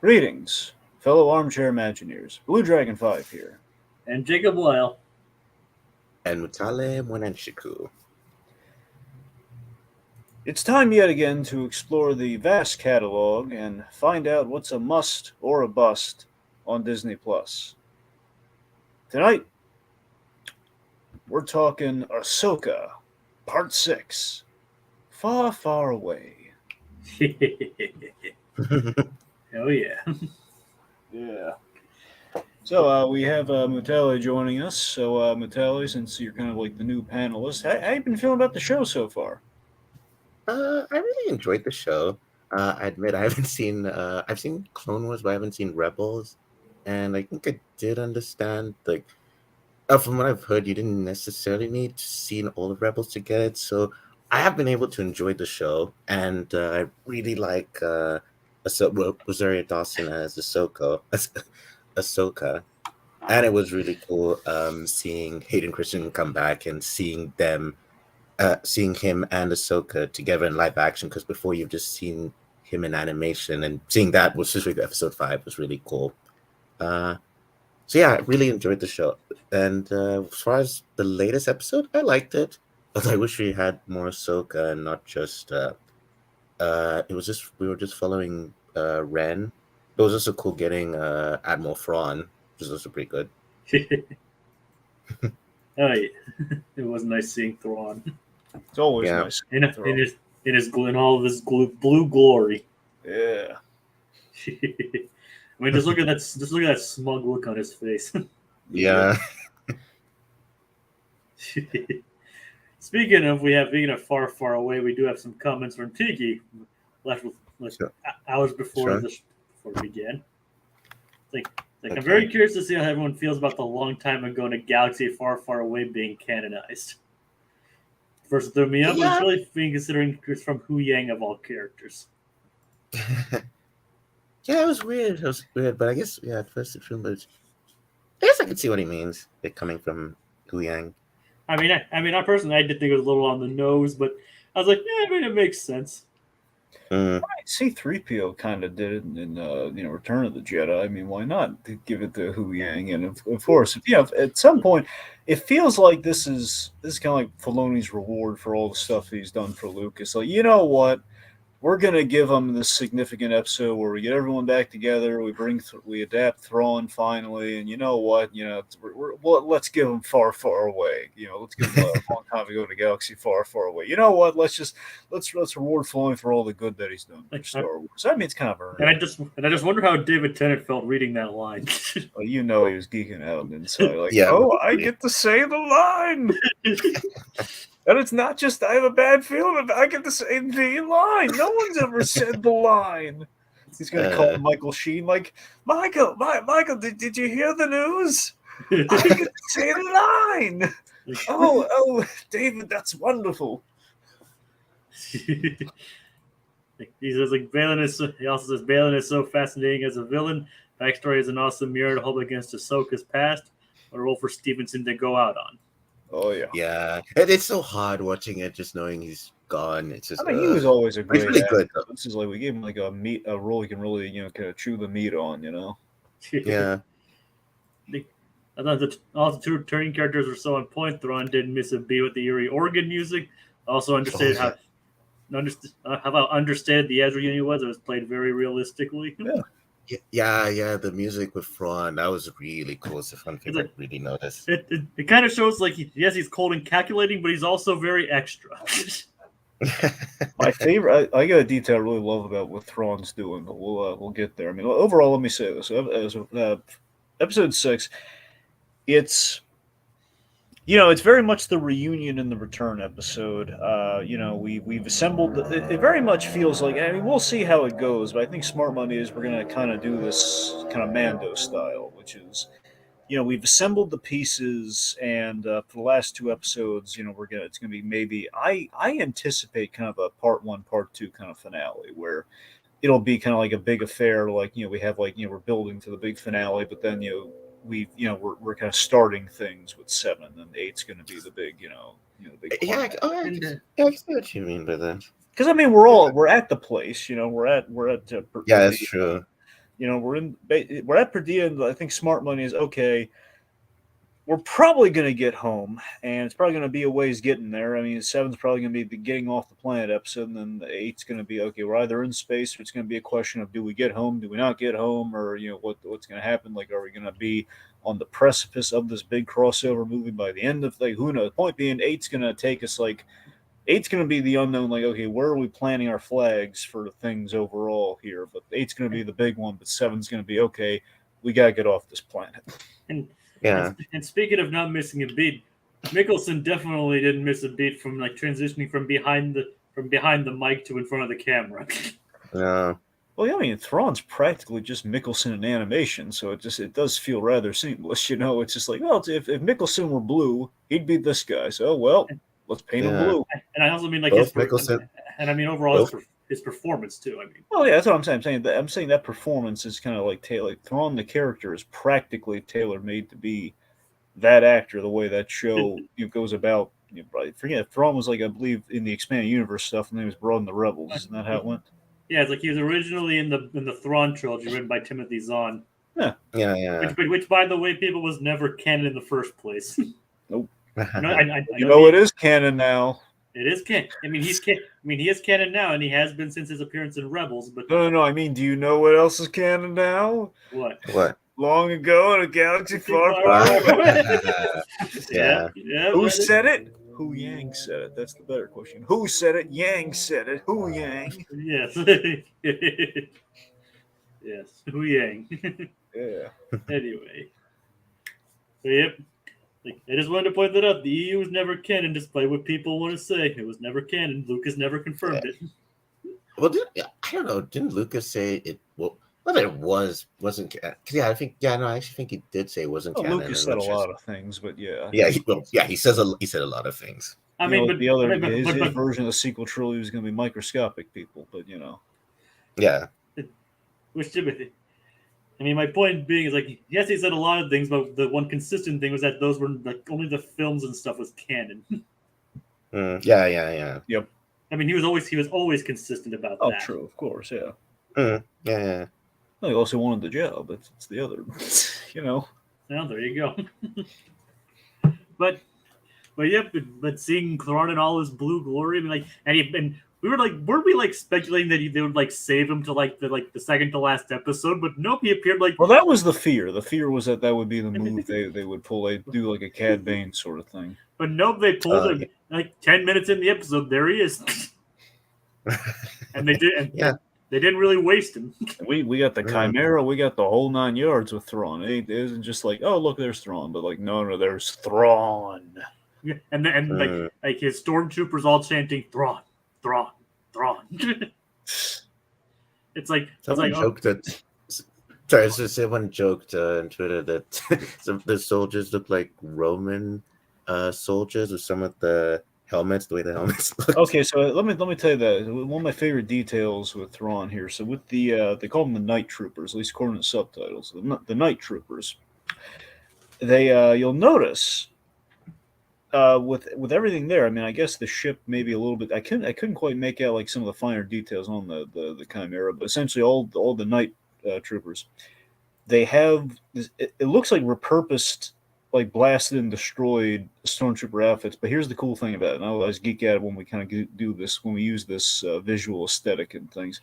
Greetings, fellow armchair Imagineers. Blue Dragon 5 here. And Jacob Lyle. And Mutale Mwenenshiku. It's time yet again to explore the vast catalog and find out what's a must or a bust on Disney Plus. Tonight, we're talking Ahsoka, Part 6. Far, far away. Oh, yeah. Yeah. So we have Mutale joining us. So Mutale, since you're kind of like the new panelist, how you been feeling about the show so far? I really enjoyed the show. I admit I haven't seen. I've seen Clone Wars, but I haven't seen Rebels, and I think I did understand. From what I've heard, you didn't necessarily need to see all of Rebels to get it. So I have been able to enjoy the show, and I really like Rosario Dawson as Ahsoka, and it was really cool seeing Hayden Christensen come back and seeing him and Ahsoka together in live action, because before you've just seen him in animation, and seeing that was just episode 5 was really cool. So yeah, I really enjoyed the show. And as far as the latest episode, I liked it. Although I wish we had more Ahsoka and not just we were just following Ren. It was also cool getting Admiral Thrawn, which was also pretty good. Oh, yeah. It was nice seeing Thrawn. It's always nice. In all of his blue glory. Yeah. I mean, just look at that smug look on his face. Yeah. Speaking of far, far away, we do have some comments from Tiki left with hours before we began. I'm very curious to see how everyone feels about the long time ago in a galaxy far, far away being canonized. First, it threw me up, but it's really being considering it's from Hu Yang of all characters. Yeah, it was weird. But I guess at first it felt. But I guess I could see what he means. It coming from Hu Yang. I personally, I did think it was a little on the nose, but I was like, yeah, it makes sense. C-3PO kind of did it in Return of the Jedi. I mean, why not give it to Hu Yang? And of course, at some point, it feels like this is kind of like Filoni's reward for all the stuff he's done for Lucas. Like, you know what? We're gonna give him this significant episode where we get everyone back together. We adapt Thrawn finally, and you know what? Let's give him far, far away. Let's give him a long time ago in a galaxy far, far away. You know what? Let's reward Filoni for all the good that he's done for Star Wars. I mean, it's kind of earned. And I just wonder how David Tennant felt reading that line. Well, he was geeking out inside, like, oh, I get to say the line. And it's not just I have a bad feeling, I get to say the line. No one's ever said the line. He's going to call Michael Sheen, like, Michael, did you hear the news? I get to say the line. Oh, David, that's wonderful. He says, like, he also says, Balin is so fascinating as a villain. Backstory is an awesome mirror to hold against Ahsoka's past. What a role for Stevenson to go out on. Oh, yeah. Yeah. It's so hard watching it, just knowing he's gone. It's just. He was always a great really good. This is like we gave him like a role he can really, kind of chew the meat on, Yeah. I thought all the two returning characters were so on point. Thrawn didn't miss a beat with the eerie organ music. Also understood how understated the Ezra unit was. It was played very realistically. Yeah, the music with Thrawn, that was really cool. It's a fun thing I really noticed. It kind of shows, like, he's cold and calculating, but he's also very extra. My favorite, I got a detail I really love about what Thrawn's doing, but we'll get there. I mean, overall, let me say this: episode 6, it's very much the reunion in the return episode. We've assembled. It very much feels like. I mean, we'll see how it goes, but I think smart money is we're going to kind of do this kind of Mando style, which is, we've assembled the pieces, and for the last 2 episodes, it's going to be maybe. I anticipate kind of a part 1, part 2 kind of finale where it'll be kind of like a big affair, like we have we're building to the big finale, but then we're kind of starting things with 7, and 8's going to be the big big. I see what you mean by that. Because I mean, we're at the place, we're at. Yeah, that's true. we're at per diem. I think smart money is okay. We're probably going to get home, and it's probably going to be a ways getting there. I mean, 7's probably going to be the getting off the planet episode, and then the 8's going to be, okay, we're either in space, or it's going to be a question of, do we get home, do we not get home, or, what's going to happen? Like, are we going to be on the precipice of this big crossover movie by the end of, like, who knows? Point being, 8's going to take us, like, 8's going to be the unknown, like, okay, where are we planting our flags for things overall here? But 8's going to be the big one, but 7's going to be, okay, we got to get off this planet. And speaking of not missing a beat, Mickelson definitely didn't miss a beat from like transitioning from behind the mic to in front of the camera. No. Well, yeah, I mean, Thrawn's practically just Mickelson in animation, so it does feel rather seamless. It's just like, well, if Mickelson were blue, he'd be this guy. So, well, let's paint him blue. And I also mean like both Mickelson, and I mean overall his performance too. I mean, well, yeah, that's what I'm saying. I'm saying that performance is kind of like Thrawn. The character is practically tailor made to be that actor. The way that show goes about. I forget. Thrawn was like, I believe, in the expanded universe stuff, and then he was brought in the Rebels. Isn't that how it went? Yeah, it's like he was originally in the Thrawn trilogy written by Timothy Zahn. Yeah. Which, by the way, people was never canon in the first place. Nope. I it is canon now. It is canon. I mean, he is canon now, and he has been since his appearance in Rebels. But no. I mean, do you know what else is canon now? What? Long ago in a galaxy far, far away. Yeah. Who said it? Who Yang said it? That's the better question. Who said it? Yang said it. Who Yang? Yes. Yes. Who Yang? Yeah. Anyway. So, yep. I just wanted to point that out. The EU was never canon, despite what people want to say. It was never canon. Lucas never confirmed it. Well, I don't know. Didn't Lucas say it? Well, it wasn't. Yeah, I actually think he did say it wasn't canon. Lucas said a lot of things, but yeah. Yeah, he said a lot of things. I mean, but his version of the sequel trilogy was going to be microscopic people, but Yeah. Which, I mean, my point being is like, yes, he said a lot of things, but the one consistent thing was that those were like only the films and stuff was canon. Yeah. Yep. I mean, he was always consistent about that. Oh, true, of course, yeah. Yeah. Well, he also wanted the job. It's the other, Well, there you go. But seeing Thrawn in all his blue glory, I mean, like, and we were like, weren't we like speculating that they would like save him to the second to last episode? But nope, he appeared like. Well, that was the fear. The fear was that would be the move they would pull. They'd do like a Cad Bane sort of thing. But nope, they pulled him like 10 minutes in the episode. There he is. And they did. And they didn't really waste him. We got the Chimera. We got the whole 9 yards with Thrawn. It isn't just like, oh, look, there's Thrawn. But like, no, there's Thrawn. Yeah, and like his stormtroopers all chanting Thrawn. Thrawn. Someone joked that. Sorry, someone joked on Twitter that the soldiers look like Roman soldiers with some of the helmets, the way the helmets look. Okay, so let me tell you that one of my favorite details with Thrawn here. So with the they call them the Night Troopers, at least according to subtitles. The Night Troopers. They you'll notice. With everything there, I mean, I guess the ship maybe a little bit. I couldn't quite make out like some of the finer details on the Chimera, but essentially all the Night Troopers, they have. It looks like repurposed, like blasted and destroyed stormtrooper outfits. But here's the cool thing about it. And I always geek out when we kind of do this, when we use this visual aesthetic and things.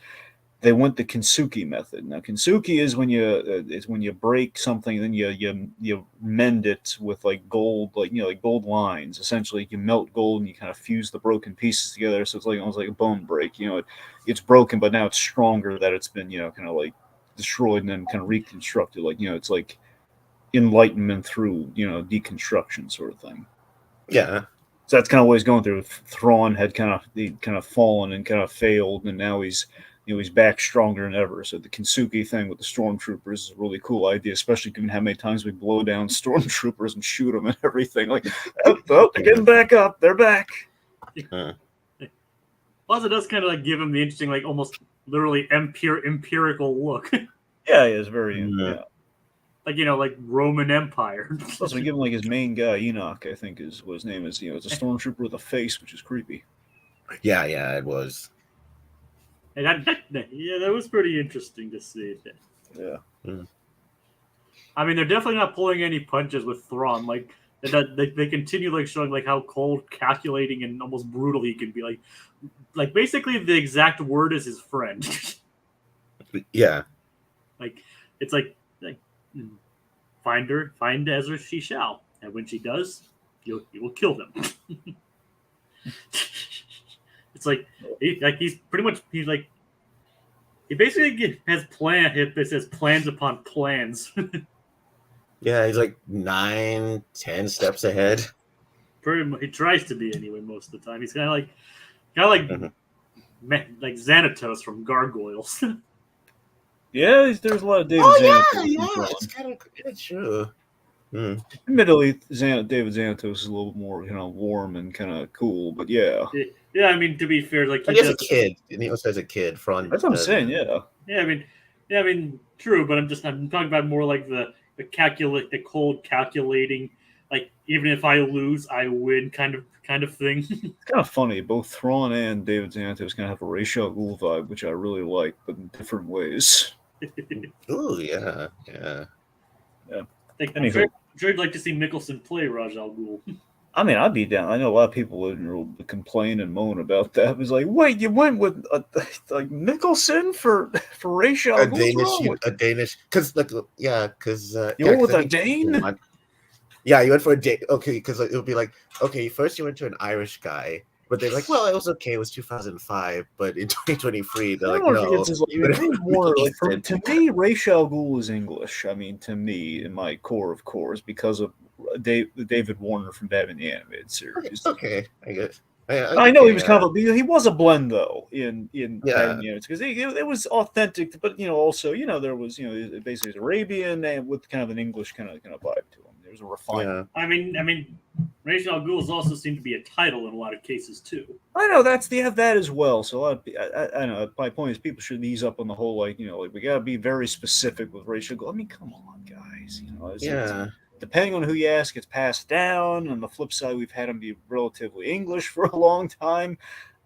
They went the kintsugi method. Now, kintsugi is when you break something, then you mend it with like gold, like gold lines. Essentially, you melt gold and you kind of fuse the broken pieces together. So it's like almost like a bone break. It's broken, but now it's stronger that it's been kind of like destroyed and then kind of reconstructed. Like it's like enlightenment through deconstruction sort of thing. Yeah. So that's kind of what he's going through. Thrawn had kind of fallen and kind of failed, and now he's back stronger than ever. So the kintsugi thing with the stormtroopers is a really cool idea, especially given how many times we blow down stormtroopers and shoot them and everything. Like, they're getting back up. They're back. Plus, it does kind of like give him the interesting, like almost literally empirical look. Yeah, it's very like like Roman Empire. Plus, we give him like his main guy Enoch, I think is what his name is. It's a stormtrooper with a face, which is creepy. Yeah, it was. And that was pretty interesting to see. Yeah. I mean, they're definitely not pulling any punches with Thrawn. Like they continue like showing like how cold, calculating, and almost brutal he can be. Like basically the exact word is his friend. Yeah. Like it's like find Ezra she shall, and when she does, you will kill them. It's like he's pretty much he basically has plans upon plans. Yeah, he's like 9-10 steps ahead. Pretty much, he tries to be anyway. Most of the time, he's kind of like like Xanatos from Gargoyles. Yeah, there's a lot of David Xanatos. It's kind of true. Admittedly, David Xanatos is a little more warm and kind of cool, but yeah. Yeah, I mean, to be fair, like he has a kid, and he also has a kid. That's what I'm saying. Yeah, I mean, true, but I'm talking about more like the cold calculating, like even if I lose, I win kind of thing. It's kind of funny. Both Thrawn and David Xanatos kind of have a Ra's al Ghul vibe, which I really like, but in different ways. Ooh, yeah. I'm sure you'd like to see Mikkelsen play Ra's al Ghul. I mean, I'd be down. I know a lot of people would complain and moan about that. It was like, wait, you went with like Mikkelsen for Ra's al Ghul? A Danish, because you went with a Dane. Yeah, you went for a Dane. Okay, because it would be like, okay, first you went to an Irish guy, but they're like, well, it was okay. It was 2005, but in 2023, they're like, no. To me, Ra's al Ghul is English. I mean, to me, in my core, of course, because of David Warner from Batman the Animated Series. Okay, I guess. I know he was he was a blend though in Batman the Animated, because it was authentic, but also there was basically Arabian and with kind of an English kind of vibe to him. There was a refinement. Yeah. I mean, Ra's al Ghul also seemed to be a title in a lot of cases too. I know they have that as well. So I know my point is people should ease up on the whole we got to be very specific with Ra's al Ghul. I mean, come on, guys. It's, depending on who you ask, it's passed down. On the flip side, we've had him be relatively English for a long time.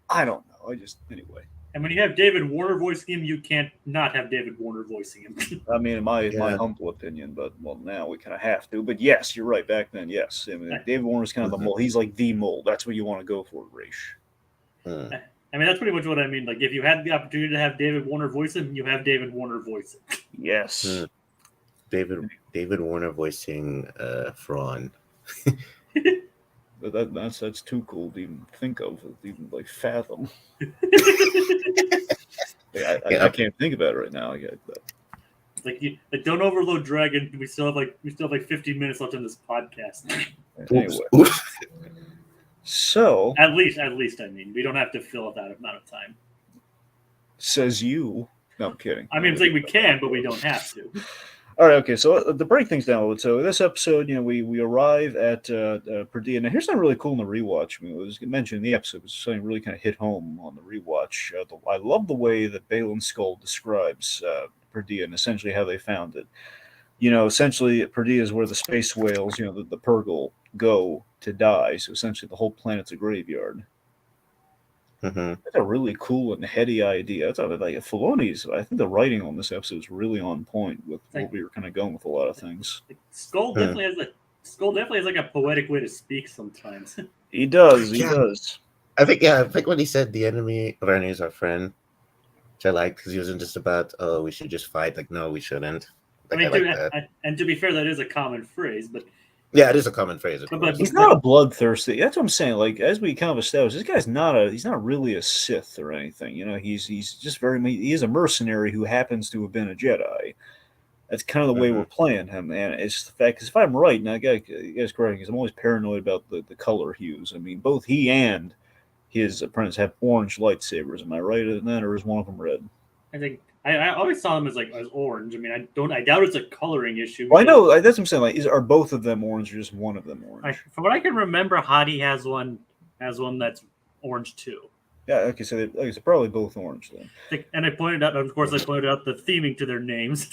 I don't know. Anyway. And when you have David Warner voicing him, you can't not have David Warner voicing him. I mean, in my humble opinion, but now we kind of have to. But yes, you're right. Back then, yes. I mean, David Warner's kind of the mold. He's like the mold. That's what you want to go for, Raish. I mean, that's pretty much what I mean. Like, if you had the opportunity to have David Warner voice him, you have David Warner voice him. Yes. David Warner voicing Thrawn. But that's too cool to even think of, even fathom. I can't think about it right now. Don't overload Dragon. We still have 15 minutes left in this podcast. Anyway, so at least I mean, we don't have to fill that amount of time. Says you. No, I'm kidding. I mean, I'm saying we can, but we don't have to. All right, okay. So to break things down, so this episode, we arrive at Perdea. Now, here's something really cool in the rewatch. I mean, it was mentioned in the episode, was something really kind of hit home on the rewatch. I love the way that Balin Skull describes Perdea and essentially how they found it. Essentially, Perdea is where the space whales, the Purgle, go to die. So essentially, the whole planet's a graveyard. Mm-hmm. That's a really cool and heady idea. I thought Filoni's. I think the writing on this episode is really on point with what we were kind of going with a lot of things. Skull definitely has like a poetic way to speak sometimes. He does. He does. I think when he said the enemy of our enemy is our friend, which I liked because he wasn't just about we should just fight. Like no, we shouldn't. And to be fair, that is a common phrase, but. Yeah, it is a common phrase. But he's not a bloodthirsty. That's what I'm saying. Like as we kind of established, this guy's he's not really a Sith or anything. He's just he is a mercenary who happens to have been a Jedi. That's kind of the way we're playing him, and it's the fact. Because if I'm right, now you guys correct, because I'm always paranoid about the color hues. I mean, both he and his apprentice have orange lightsabers. Am I right in that, or is one of them red? I think. I always saw them as orange. I mean, I doubt it's a coloring issue. Well, I know that's what I'm saying. Like, are both of them orange, or just one of them orange? From what I can remember, Hadi has one that's orange too. Yeah, okay, so probably both orange then. And I pointed out the theming to their names,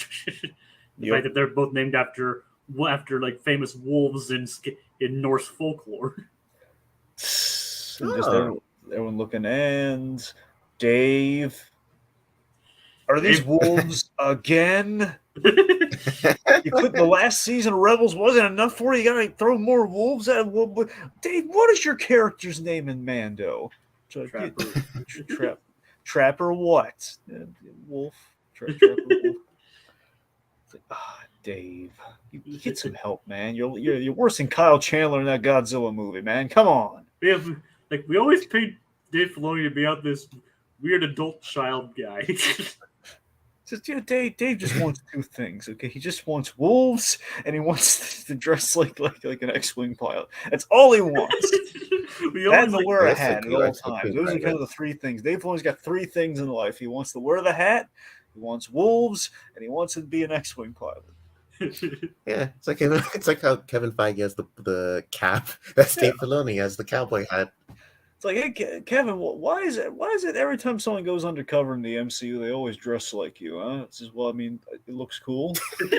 the fact that they're both named after like famous wolves in Norse folklore. Just everyone looking, and Dave. Are these wolves again? You couldn't. The last season of Rebels wasn't enough for you. You gotta throw more wolves at. Dave, what is your character's name in Mando? Trapper what? Wolf. Trapper Wolf. Dave, you get some help, man. You're worse than Kyle Chandler in that Godzilla movie, man. Come on. We always paid Dave Filoni to be out this weird adult child guy. Dave just wants two things. Okay, he just wants wolves, and he wants to dress like an X-wing pilot. That's all he wants. And to wear a hat at all times. Those are kind of the three things. Dave Filoni's got three things in life. He wants to wear the hat, he wants wolves, and he wants to be an X-wing pilot. Yeah, it's like how Kevin Feige has the cap. That's Dave Filoni has the cowboy hat. It's like, hey, Kevin, why is it every time someone goes undercover in the MCU, they always dress like you, huh? It's just, well, I mean, it looks cool. And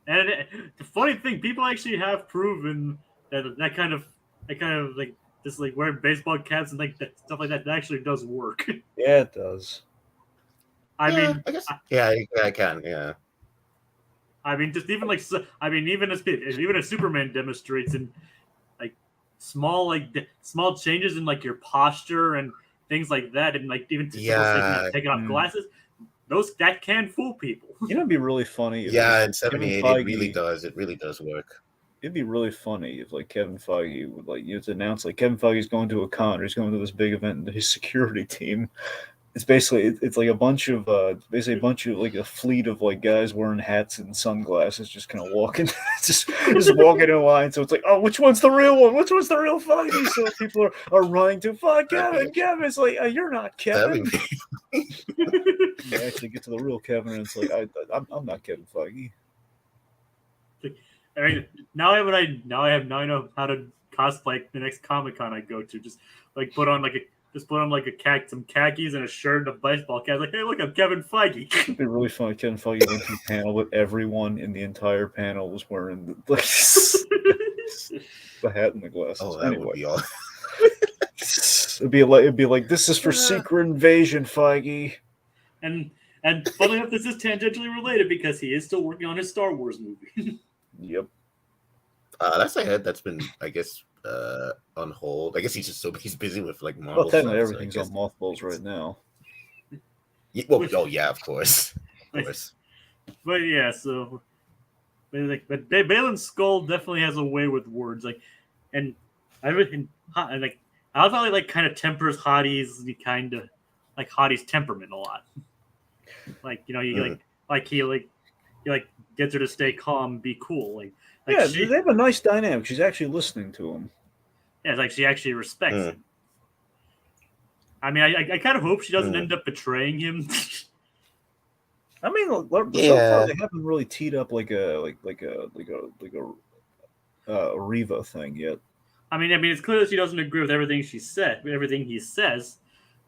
the funny thing, people actually have proven that kind of like just like wearing baseball caps and like that, stuff like that actually does work. Yeah, it does. I mean, I guess. I can. Yeah. I mean, just even like, even as Superman demonstrates in like small changes in like your posture and things like that, and like even taking off glasses, that can fool people. You know, it'd be really funny. In 78, it really does. It really does work. It'd be really funny if like Kevin Feige would announce like Kevin Feige's going to a con, or he's going to this big event, and his security team. It's like a bunch of like a fleet of like guys wearing hats and sunglasses, just kind of walking, just walking in line. So it's like, oh, which one's the real one? Which one's the real Feige? So people are running to find Kevin. It's like, you're not Kevin. You actually get to the real Kevin, and it's like, I'm not Kevin Feige. I mean, now I know how to cosplay the next Comic-Con I go to. Just like put on some khakis and a shirt and a baseball cap. Like, hey, look, I'm Kevin Feige. It'd be really funny. Kevin Feige went to a panel, but everyone in the entire panel was wearing the hat and the glasses. Oh, that would be all. It'd be like this is for Secret Invasion, Feige. And funny enough, this is tangentially related because he is still working on his Star Wars movie. Yep. That's a head that's been, I guess, on hold. I guess he's busy with like Marvel. Well, technically everything's on mothballs right now. Yeah, of course. But yeah, so but Baylan Skoll definitely has a way with words, like, and everything, and like I thought he like kind of tempers Hottie's kind of like Hottie's temperament a lot. Like, you know, he gets her to stay calm, be cool. Like yeah, they have a nice dynamic. She's actually listening to him. Yeah, it's like she actually respects him. I mean, I kind of hope she doesn't end up betraying him. I mean, so far they haven't really teed up like a Reva thing yet. I mean, it's clear that she doesn't agree with everything he says,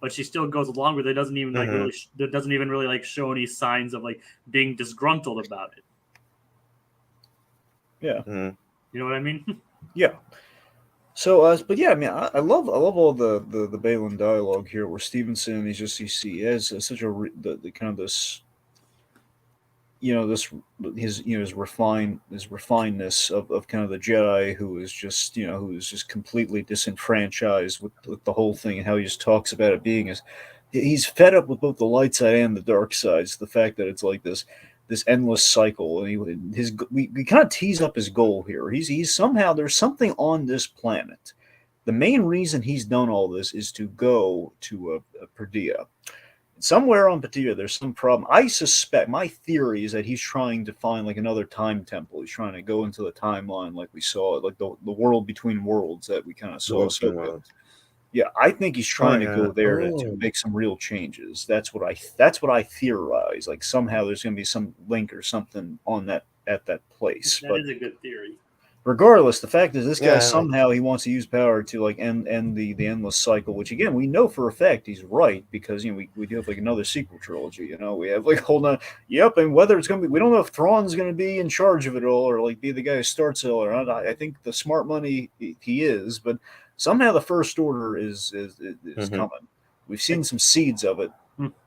but she still goes along with it. Doesn't even really like show any signs of like being disgruntled about it. Yeah, you know what I mean? Yeah. So, but yeah, I mean, I love all the Baylan dialogue here, where Stevenson he has such the kind of this, you know, his refinedness of kind of the Jedi who is just completely disenfranchised with the whole thing, and how he just talks about it being he's fed up with both the light side and the dark side. So the fact that it's like this endless cycle, and we kind of tease up his goal here. He's somehow, there's something on this planet. The main reason he's done all this is to go to a Perdea. Somewhere on Perdea, there's some problem. I suspect, my theory is that he's trying to find like another time temple. He's trying to go into the timeline like we saw, like the world between worlds that we kind of saw. Yeah, I think he's trying to go there to make some real changes. That's what I theorize. Like somehow there's going to be some link or something on that at that place. That is a good theory. Regardless, the fact is this guy somehow he wants to use power to like end the endless cycle. Which again, we know for a fact he's right, because we do have like another sequel trilogy. You know, we have like hold on, yep, and whether it's going to be, we don't know if Thrawn's going to be in charge of it all or like be the guy who starts it all. Or not. I think the smart money he is, but. Somehow the First Order is coming. We've seen some seeds of it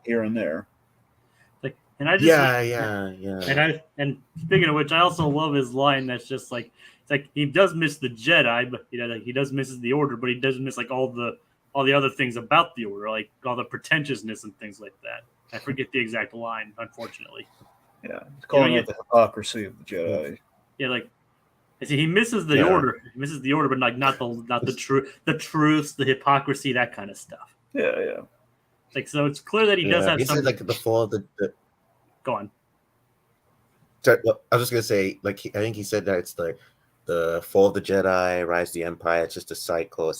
here and there. And I just And speaking of which, I also love his line. That's just like it's like he does miss the Jedi, but like he does miss the Order, but he doesn't miss like all the other things about the Order, like all the pretentiousness and things like that. I forget the exact line, unfortunately. Yeah, it's calling out the hypocrisy of the Jedi. Yeah, like I see, he misses the Order. He misses the Order, but not the truths, the hypocrisy, that kind of stuff. Yeah. Like so, it's clear that he does have some. Like the fall. Go on. Sorry, well, I was just gonna say, like I think he said that it's the fall of the Jedi, rise of the Empire. It's just a cycle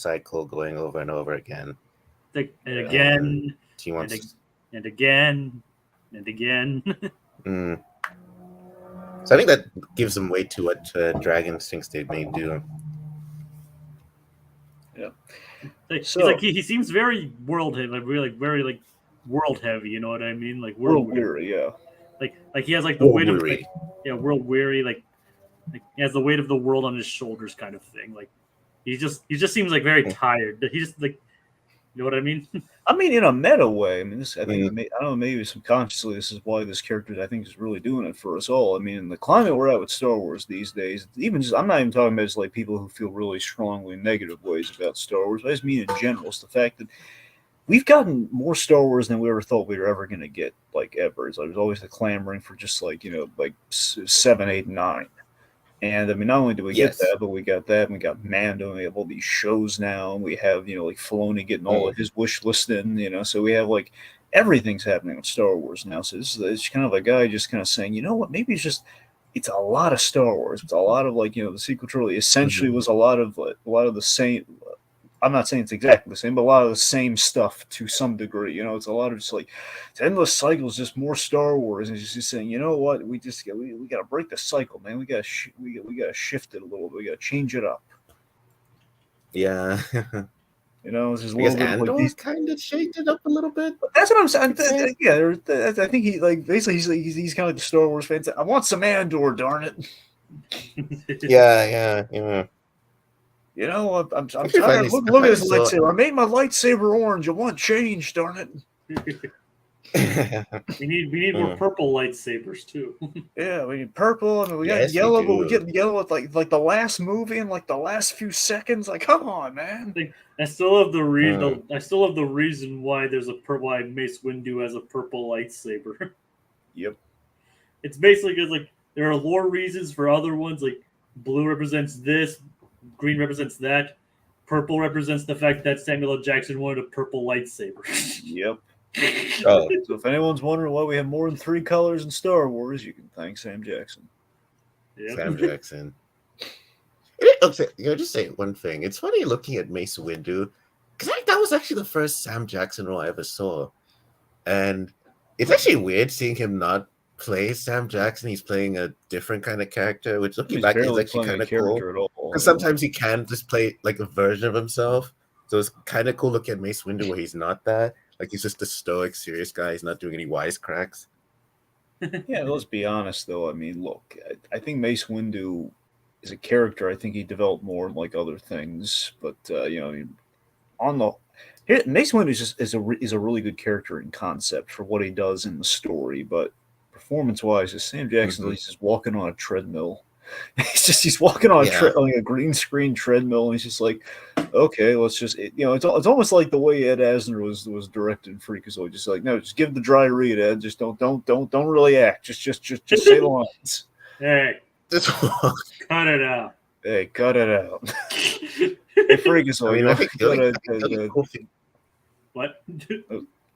going over and over again. And again, he wants and again, and again. So I think that gives them weight to what Dragons thinks they may do. Yeah. He seems very world heavy, like really very like world heavy. You know what I mean? Like world weary. Yeah. Like he has like the weight of world weary. Like he has the weight of the world on his shoulders, kind of thing. Like he just seems like very tired. He just like, you know what I mean? I mean, in a meta way. I mean, I don't know. Maybe subconsciously, this is why this character, I think, is really doing it for us all. I mean, in the climate we're at with Star Wars these days, I'm not even talking about just like people who feel really strongly negative ways about Star Wars. I just mean in general, it's the fact that we've gotten more Star Wars than we ever thought we were ever going to get, like ever. It's like, there's always the clamoring for just like, like 7, 8, 9. And I mean, not only do we get that, but we got that, and we got Mando, and we have all these shows now, and we have, like Filoni getting all of his wish list in, so we have like everything's happening with Star Wars now. So it's kind of a guy just kind of saying, you know what, maybe it's a lot of Star Wars. It's a lot of like, the sequel trilogy essentially was a lot of the same. I'm not saying it's exactly the same, but a lot of the same stuff to some degree. It's a lot of just like it's endless cycles, just more Star Wars, and just saying, you know what, we got to break the cycle, man. We got to shift it a little bit. We got to change it up. Yeah. It's just a little bit Andor like kind of shaped it up a little bit. That's what I'm saying. Yeah, I think he like basically he's kind of like the Star Wars fans. I want some Andor, darn it. Yeah. I'm tired. Look at this lightsaber. I made my lightsaber orange. I want change, darn it. we need more purple lightsabers too. Yeah, we need purple. I mean, we got yellow, but we get yellow at like the last movie and like the last few seconds. Like, come on, man. I still have the reason. I still have the reason why there's why Mace Windu has a purple lightsaber. Yep. It's basically because like there are lore reasons for other ones. Like blue represents this. Green represents that. Purple represents the fact that Samuel L. Jackson wanted a purple lightsaber. Yep. So if anyone's wondering why we have more than 3 colors in Star Wars, you can thank Sam Jackson. Yep. Sam Jackson. Just say one thing. It's funny looking at Mace Windu, because that was actually the first Sam Jackson role I ever saw. And it's actually weird seeing him not play Sam Jackson. He's playing a different kind of character, which looking back is actually kind of cool. Because sometimes he can just play like a version of himself. So it's kind of cool looking at Mace Windu where he's not that. Like he's just a stoic, serious guy. He's not doing any wisecracks. Yeah, let's be honest though. I mean, look, I think Mace Windu is a character. I think he developed more like other things, but Mace Windu is a really good character in concept for what he does in the story, but performance-wise, Sam Jackson, he's just walking on a treadmill. He's walking on a green screen treadmill, and he's just like, okay, let's just it's almost like the way Ed Asner was directed in Freakazoid. Just like, no, just give the dry read, Ed. Just don't really act. Just say the lines. Hey, cut it out. Hey, cut it out. Hey, Freakazoid. What?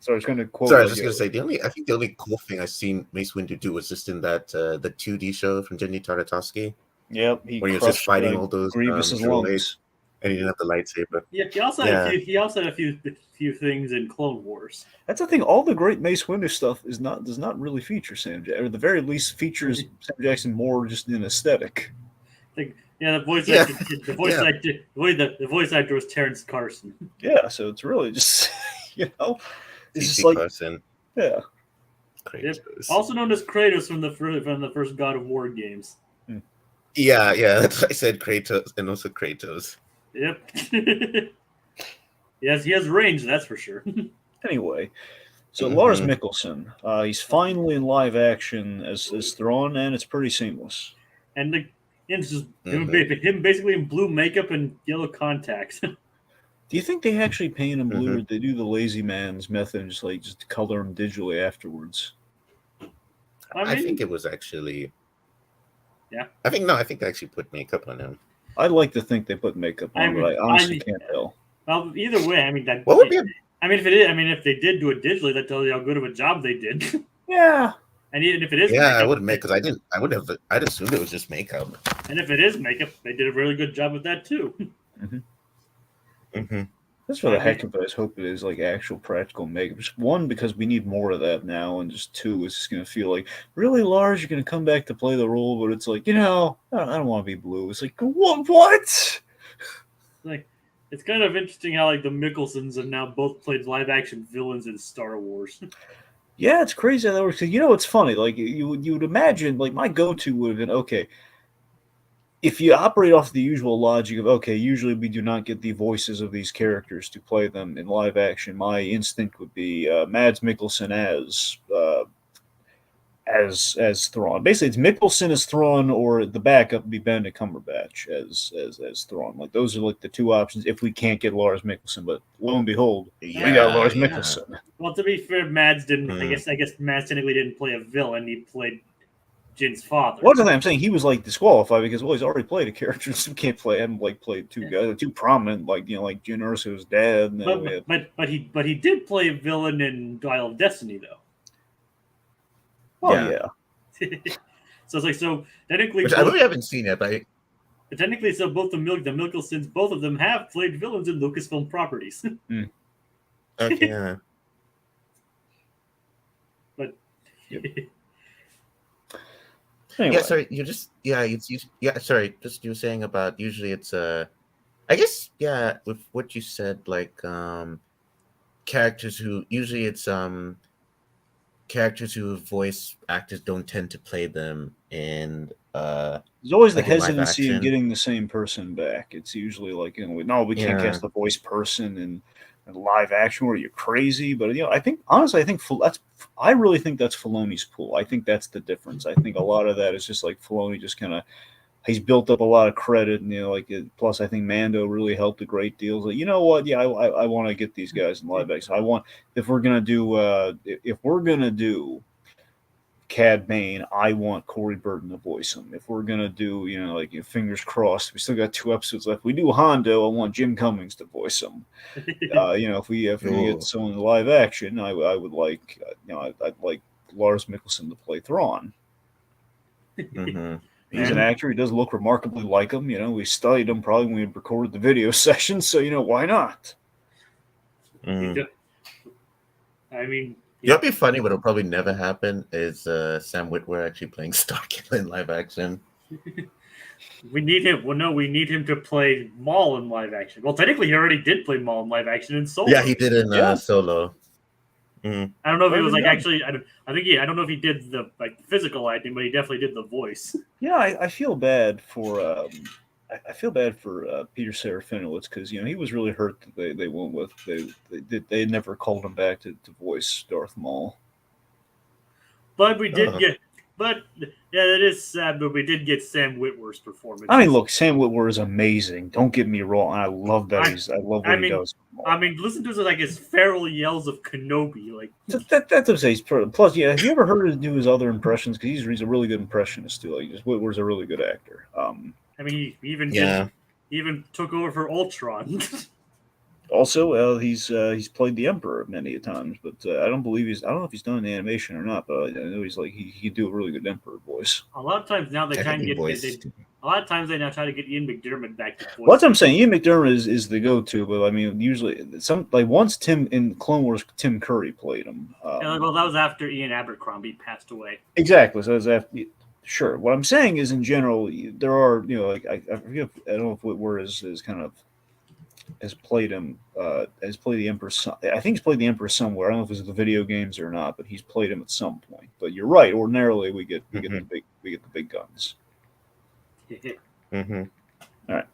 So I was going to quote. Sorry, I was just going to say I think the only cool thing I've seen Mace Windu do was just in that the 2D show from Jenny Tartakovsky. Yep, when he was just fighting all those Grievous's lungs, and he didn't have the lightsaber. Yeah, he also had a few things in Clone Wars. That's the thing. All the great Mace Windu stuff does not really feature Sam Jackson, or at the very least features Sam Jackson more just in aesthetic. The voice actor, the voice actor was Terrence Carson. Yeah, so it's really just it's just like Carson. Yeah. Yep. Also known as Kratos from the first God of War games. Yeah, that's why I said Kratos, and also Kratos. Yep. Yes, he has range, that's for sure. Anyway, So Lars Mikkelsen, he's finally in live action as Thrawn, and it's pretty seamless. And it's just him basically in blue makeup and yellow contacts. Do you think they actually paint him blue, or they do the lazy man's method and just color him digitally afterwards? I think it was actually. Yeah. I think they actually put makeup on him. I'd like to think they put makeup on, but I honestly can't tell. Well, either way, I mean, what would be? If they did do it digitally, that tells you how good of a job they did. Yeah. And even if it is, I would make because I'd assumed it was just makeup. And if it is makeup, they did a really good job with that too. Just for the heck of it, I just hope it is like actual practical makeup. Just one, because we need more of that now, and just two, it's just gonna feel like, really, Lars, you're gonna come back to play the role, but it's like, I don't want to be blue. It's like, what? Like, it's kind of interesting how like the Mickelsons have now both played live action villains in Star Wars. Yeah, it's crazy how that works. It's funny. Like you would imagine, like my go-to would have been, okay, if you operate off the usual logic of, okay, usually we do not get the voices of these characters to play them in live action, my instinct would be Mads Mikkelsen as Thrawn. Basically, it's Mikkelsen as Thrawn, or the backup would be Benedict Cumberbatch as Thrawn. Like those are like the two options if we can't get Lars Mikkelsen. But lo and behold, we got Lars Mikkelsen. Well, to be fair, Mads didn't. I guess Mads technically didn't play a villain. He played Jin's father. What's the thing I'm saying? He was like disqualified because he's already played a character, so can't play. Haven't like played two guys, too prominent, like like Jyn Erso's dad. But he did play a villain in Dial of Destiny though. Oh yeah. So it's like technically. Which I really haven't seen it, but technically, so both the Mickelsons, both of them have played villains in Lucasfilm properties. Okay. Yeah. But. Anyway. Yeah, sorry. Sorry. Just you were saying about usually it's I guess with what you said, like characters who usually it's characters who voice actors don't tend to play them in there's always the hesitancy in getting the same person back. It's usually like, we can't cast the voice person in live action. Where you're crazy, but I really think that's Filoni's pool. I think that's the difference. I think a lot of that is just like Filoni just kind of he's built up a lot of credit, and plus I think Mando really helped a great deal. Like, you know what? Yeah, I want to get these guys in live action. If we're gonna do Cad Bane, I want Corey Burton to voice him. If we're gonna do, fingers crossed, we still got 2 episodes left. We do Hondo, I want Jim Cummings to voice him. If we get someone in live action, I would like, I'd like Lars Mikkelsen to play Thrawn. He's an actor. He does look remarkably like him. We studied him probably when we recorded the video session, so why not? I mean. It'd be funny, but it'll probably never happen. Is Sam Witwer actually playing Starkiller in live action? We need him. Well, no, we need him to play Maul in live action. Well, technically, he already did play Maul in live action in Solo. Yeah, he did in Solo. I don't know if he was actually. I don't know if he did the physical acting, but he definitely did the voice. Yeah, I feel bad for. I feel bad for Peter Serafinowicz because he was really hurt that they went with they never called him back to voice Darth Maul. But we did get. But yeah, that is sad. But we did get Sam Witwer's performance. I mean, look, Sam Witwer is amazing. Don't get me wrong. I love that. I love what he does. I mean, listen to his feral yells of Kenobi. Like that's what I'm saying. Plus, yeah, have you ever heard him do his other impressions? Because he's a really good impressionist too. Like, Witwer's a really good actor. I mean, he even took over for Ultron. Also, he's played the Emperor many times, but I don't know if he's done an animation or not. But I know he can do a really good Emperor voice. A lot of times now they try and get. A lot of times they now try to get Ian McDiarmid back to voice. Well, that's what I'm saying. Ian McDiarmid is the go-to, but I mean, usually once Tim in Clone Wars, Tim Curry played him. Well, that was after Ian Abercrombie passed away. Exactly. So it was after. Sure. What I'm saying is, in general, there are I forget. I don't know if Witwer is kind of has played him. Has played the Emperor. I think he's played the Emperor somewhere. I don't know if it's the video games or not, but he's played him at some point. But you're right. Ordinarily, we get the big guns. Mm-hmm. All right.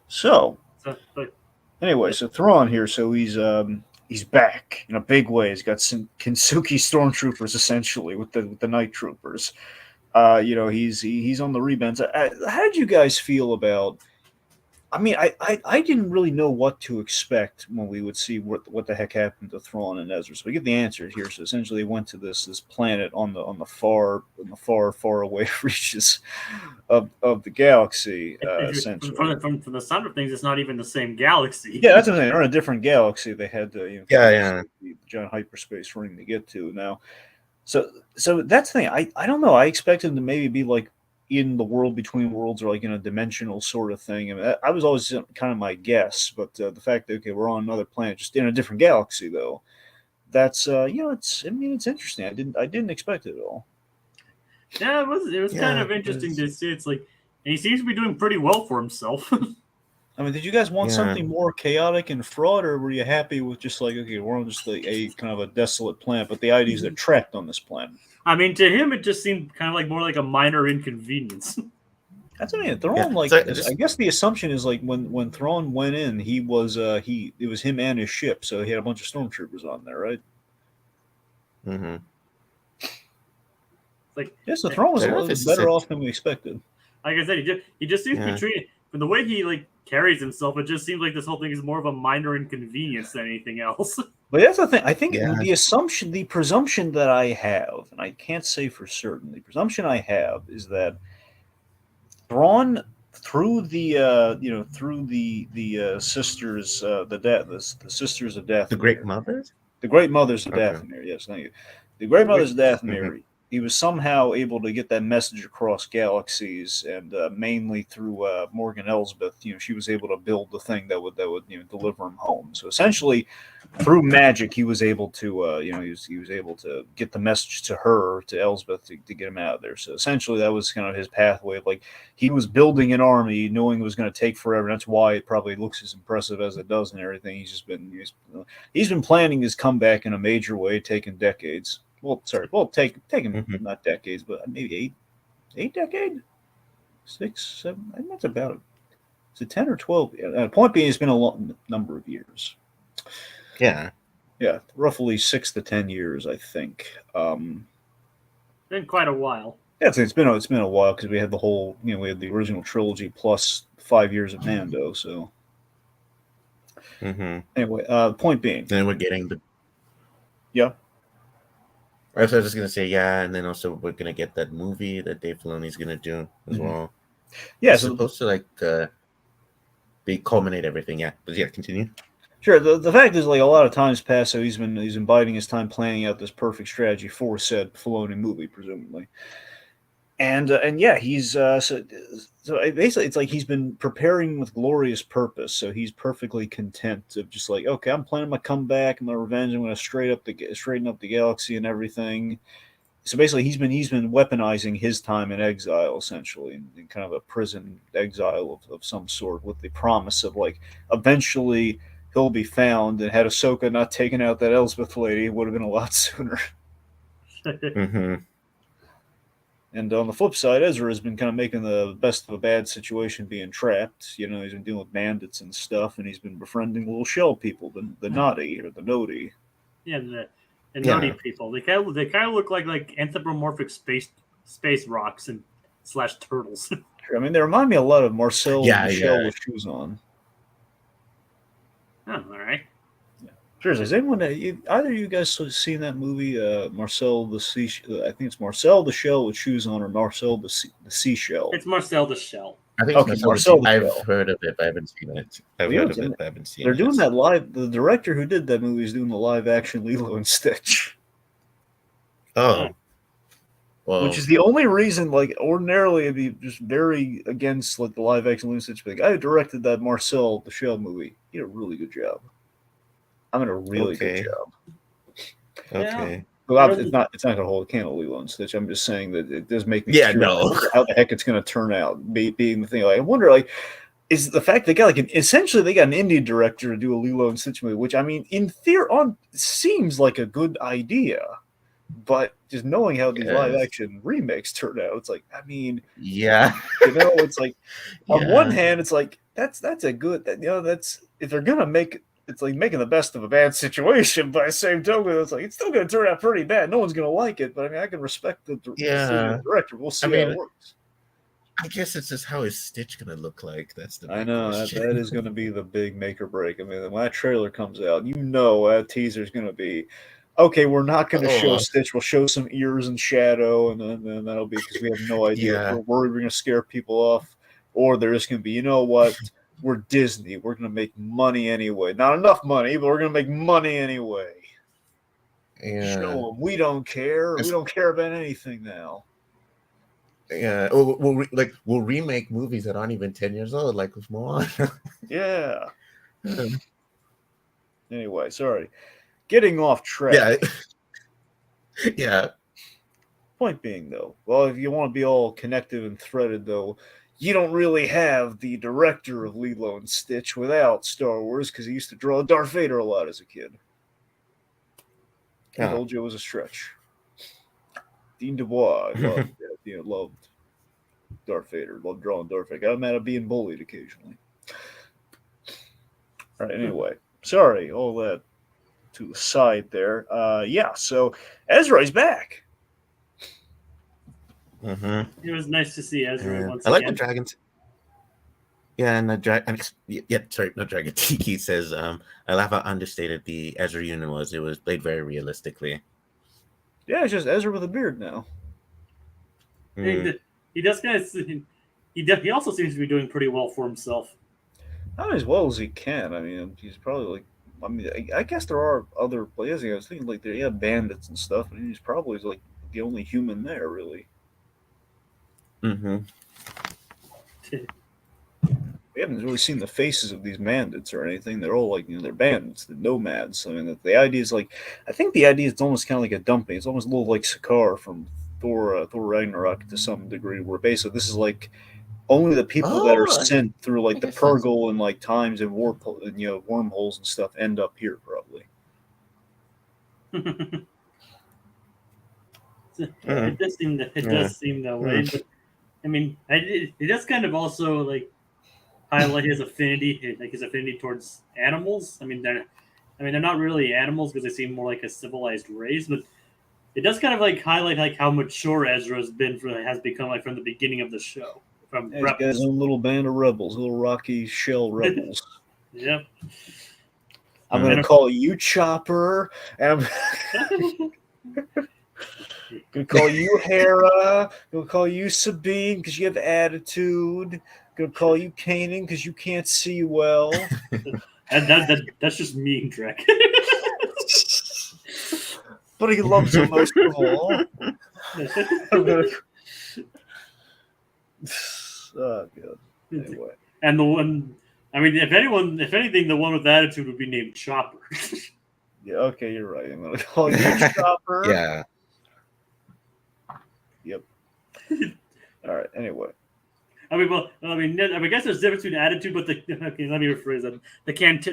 So anyway, so Thrawn here. So he's he's back in a big way. He's got some Kinsuki stormtroopers essentially with the night troopers. He's on the rebounds. How did you guys feel about? I mean, I didn't really know what to expect when we would see what the heck happened to Thrawn and Ezra. So we get the answer here. So essentially, they went to this planet on the far away reaches of the galaxy. Essentially, from the sound of things, it's not even the same galaxy. Yeah, that's what I'm saying. They're in a different galaxy. They had to the giant hyperspace ring to get to now. So that's the thing. I don't know. I expected them to maybe be like in the world between worlds or like in a dimensional sort of thing. I mean, I was always kind of my guess, but the fact that we're on another planet, just in a different galaxy, though, that's it's interesting. I didn't expect it at all. Yeah, it was kind of interesting to see. It's like, and he seems to be doing pretty well for himself. I mean, did you guys want something more chaotic and fraud, or were you happy with just like, okay, we're on just like a kind of a desolate planet, but the idea is they're trapped on this planet? I mean, to him, it just seemed kind of like more like a minor inconvenience. That's what I mean. Thrawn, I guess the assumption is like when Thrawn went in, it was him and his ship, so he had a bunch of stormtroopers on there, right? Mm-hmm. So Thrawn was a little bit better off than we expected. Like I said, he just seems to be treated, from the way he carries himself, it just seems like this whole thing is more of a minor inconvenience than anything else. But that's the thing. I think the presumption that I have, and I can't say for certain, the presumption I have is that Thrawn, through the sisters, the sisters of Dathomir, the Great Mothers, the Great Mothers of Dathomir. Yes, thank you. The Great Mothers of Dathomir. He was somehow able to get that message across galaxies, and mainly through Morgan Elsbeth. She was able to build the thing that would deliver him home. So essentially, through magic, he was able to he was able to get the message to her, to Elsbeth, to get him out of there. So essentially, that was kind of his pathway. Like, he was building an army, knowing it was going to take forever. That's why it probably looks as impressive as it does and everything. He's been planning his comeback in a major way, taking decades. Taking not decades, but maybe eight decades, 6, 7. I think that's about it. Is it 10 or 12? Point being, it's been a long number of years. Yeah, roughly 6 to 10 years, I think. Been quite a while. Yeah, it's been a while because we had the whole we had the original trilogy plus 5 years of Mando. So anyway, point being, then we're getting the I was just gonna say and then also we're gonna get that movie that Dave Filoni's gonna do as well. Yeah, it's supposed to they culminate everything. Yeah, but continue. Sure. The fact is, like, a lot of times past, so he's been biding his time planning out this perfect strategy for said Filoni movie, presumably. And he's so basically it's like he's been preparing with glorious purpose. So he's perfectly content of just like, okay, I'm planning my comeback and my revenge. I'm going to straighten up the galaxy and everything. So basically, he's been weaponizing his time in exile, essentially, in kind of a prison exile of some sort, with the promise of like eventually he'll be found. And had Ahsoka not taken out that Elsbeth lady, it would have been a lot sooner. And on the flip side, Ezra has been kind of making the best of a bad situation, being trapped. He's been dealing with bandits and stuff, and he's been befriending little shell people, the Nodi or the Nodi. Yeah, the Nodi people. They kind of look like anthropomorphic space rocks and / turtles. I mean, they remind me a lot of Marcel the Shell with shoes on. Oh, all right. Sure. Has anyone, either of you guys seen that movie, Marcel the Sea? I think it's Marcel the Shell with shoes on, or Marcel the Seashell. It's Marcel the Shell. I think it's Marcel the Shell. I've heard of it, but I haven't seen it. I've heard of it, but I haven't seen it. They're doing that live. The director who did that movie is doing the live action Lilo and Stitch. Oh. Well, which is the only reason, like, ordinarily I'd be just very against like the live action Lilo and Stitch. But the guy who directed that Marcel the Shell movie, he did a really good job. I'm in a really good job. Okay. Well, it's not going to hold a candle, Lilo and Stitch. I'm just saying that it does make me curious how the heck it's going to turn out. Being the thing, like, I wonder, like, is the fact they got essentially they got an indie director to do a Lilo and Stitch movie, which, I mean, in theory, seems like a good idea, but just knowing how these live action remakes turn out, it's like, I mean, it's like on one hand, it's like that's a good, that's if they're gonna make it's like making the best of a bad situation. By the same token, it's like it's still going to turn out pretty bad. No one's going to like it, but I mean, I can respect the decision of the director. We'll see how it works. I guess it's just how is Stitch going to look like? That's the big I know question. that is going to be the big make or break. I mean, when that trailer comes out, you know that teaser is going to be, okay, we're not going to show Stitch. We'll show some ears and shadow, and then that'll be because we have no idea. We're worried we're going to scare people off, or they're just going to be, you know what? We're Disney. We're going to make money anyway. Not enough money, but we're going to make money anyway. Yeah. Show them. We don't care. We don't care about anything now. Yeah, we'll remake movies that aren't even 10 years old, like with Moana. Yeah. Anyway, sorry. Getting off track. Yeah. Yeah. Point being, though, well, if you want to be all connected and threaded, though, you don't really have the director of Lilo and Stitch without Star Wars, because he used to draw Darth Vader a lot as a kid. I told you it was a stretch. Dean Dubois, I loved Darth Vader, loved drawing Darth Vader. Got mad at being bullied occasionally. All right, anyway, sorry, all that to the side there. So Ezra's back. It was nice to see Ezra once again. I like the dragons. Yeah, and the dragon. Yeah, sorry, not dragon. Tiki says, "I love how understated the Ezra unit was. It was played very realistically." Yeah, it's just Ezra with a beard now. He does kind of. He also seems to be doing pretty well for himself. Not as well as he can. I mean, he's probably like. I mean, I guess there are other players. I was thinking like they have bandits and stuff, but he's probably like the only human there, really. Mm-hmm. We haven't really seen the faces of these bandits or anything. They're all like, they're bandits, they're nomads. I mean, the idea is like, I think the idea is almost kind of like a dumping. It's almost a little like Sakaar from Thor Ragnarok to some degree, where basically this is like only the people that are sent through like the Purgle and like times and wormholes and stuff end up here probably. It does seem that way, but I mean, it does kind of also like highlight his affinity towards animals. I mean, they're not really animals because they seem more like a civilized race, but it does kind of like highlight like how mature Ezra has become like from the beginning of the show. From he's got his own little band of rebels, little rocky shell rebels. Yep. I'm gonna call you Chopper, and I'm gonna call you Hera. Gonna call you Sabine because you have attitude. Gonna call you Kanan because you can't see well. And that's just mean, Drek. But he loves them most of all. Oh, good. Anyway. And the one, I mean, if anything, the one with attitude would be named Chopper. Yeah, okay, you're right. I'm gonna call you Chopper. Yeah. Yep. All right. Anyway. I guess there's a difference between attitude, but let me rephrase that.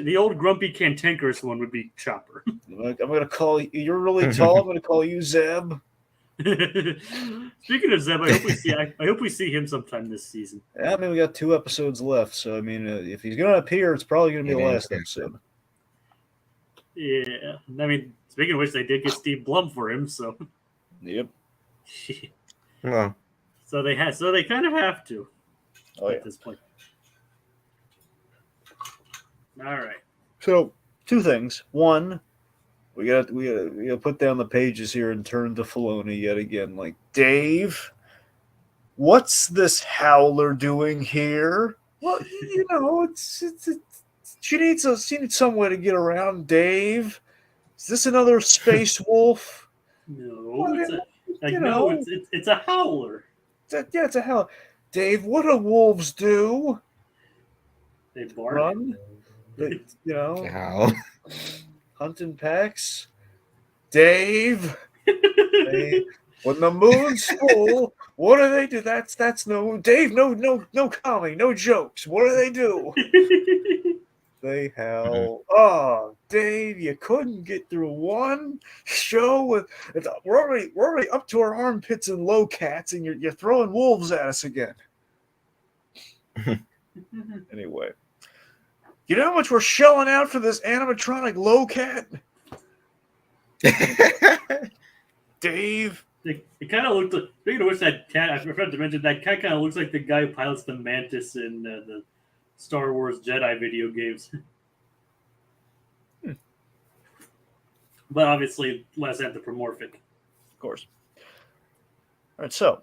The old grumpy cantankerous one would be Chopper. I'm gonna call you. You're really tall. I'm gonna call you Zeb. Speaking of Zeb, I hope we see him sometime this season. Yeah, I mean, we got 2 episodes left, so I mean, if he's gonna appear, it's probably gonna be the last episode. Yeah, I mean, speaking of which, they did get Steve Blum for him, so. Yep. Well. So they kind of have to. At this point. All right. So 2 things. One, we got to put down the pages here and turn to Filoni yet again. Like, Dave, what's this Howler doing here? Well, she needs some way to get around. Dave, is this another space wolf? No, it's a Howler. It's a Howler. Dave, what do wolves do? They bark. Run. How? Hunt in packs. Dave. When the moon's full, what do they do? That's no Dave. No comedy, no jokes. What do they do? They howl. Oh, Dave, you couldn't get through one show we're already up to our armpits in low cats, and you're throwing wolves at us again. Anyway, You know how much we're shelling out for this animatronic Low-Cat? Dave? It kind of looked like, speaking of which, that cat, I forgot to mention, that cat kind of looks like the guy who pilots the Mantis in the Star Wars Jedi video games. But obviously less anthropomorphic. Of course. All right, so.